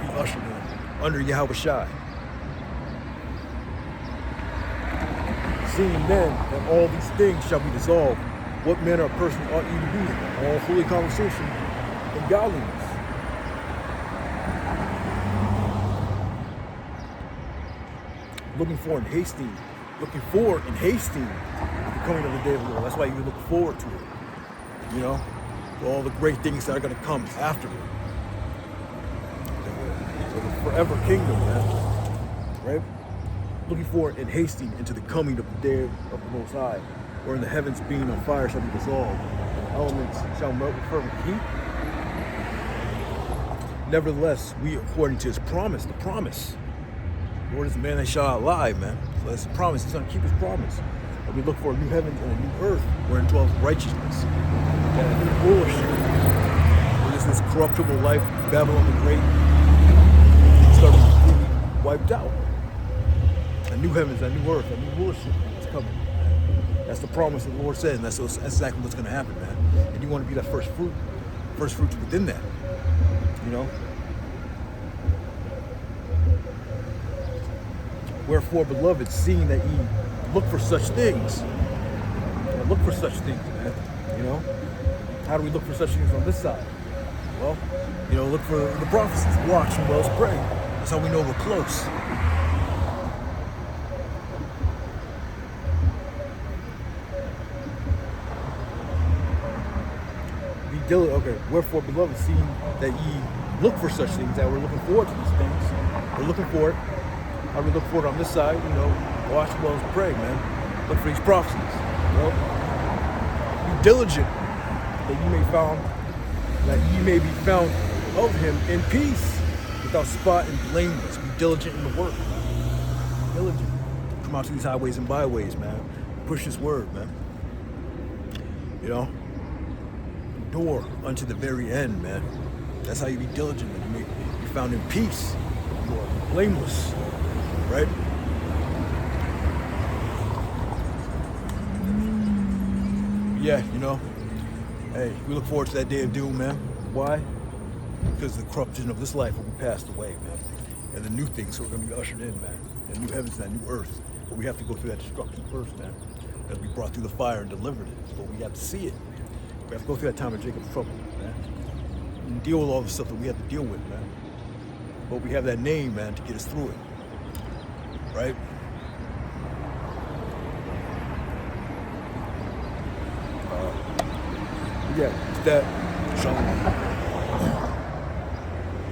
be ushered in under Yahweh Shai. Seeing then that all these things shall be dissolved, what manner of person ought you to be? All holy conversation and godliness. Looking for and hasting the coming of the day of the Lord. That's why you look forward to it. For all the great things that are going to come after it. So the forever kingdom, man. Right? Looking forward and hasting into the coming of the day of the Most High, wherein the heavens being on fire shall be dissolved, and the elements shall melt with fervent heat. Nevertheless, we, according to his promise, the promise, the Lord is a man that shall not lie, man. So that's the promise. He's going to keep his promise. And we look for a new heaven and a new earth wherein dwells righteousness, and a new rulership. Where this corruptible life, Babylon the Great, started completely wiped out. A new heavens, a new earth, a new rulership is coming. That's the promise that the Lord said, and that's exactly what's going to happen, man. And you want to be that first fruits within that, Wherefore, beloved, seeing that ye look for such things, man. How do we look for such things on this side? Well, look for the prophecies, watch and wells pray. That's how we know we're close. Okay, wherefore, beloved, seeing that ye look for such things, that we're looking forward to these things, we're looking for it. How do we look for it on this side? Watch as well as pray, man. Look for these prophecies. Be diligent that ye may be found of him in peace, without spot and blameless. Be diligent in the work. Be diligent. Come out to these highways and byways, man. Push this word, man. Endure unto the very end, man. That's how you be diligent, and you may be found in peace. You are blameless, right? Yeah, hey, we look forward to that day of doom, man. Why? Because the corruption of this life will be passed away, man. And the new things are going to be ushered in, man. The new heavens and that new earth. But we have to go through that destruction first, man. As we brought through the fire and delivered it. But we have to see it. We have to go through that time of Jacob's trouble, man. And deal with all the stuff that we have to deal with, man. But we have that name, man, to get us through it. Right? Yeah, it's that. Shalom.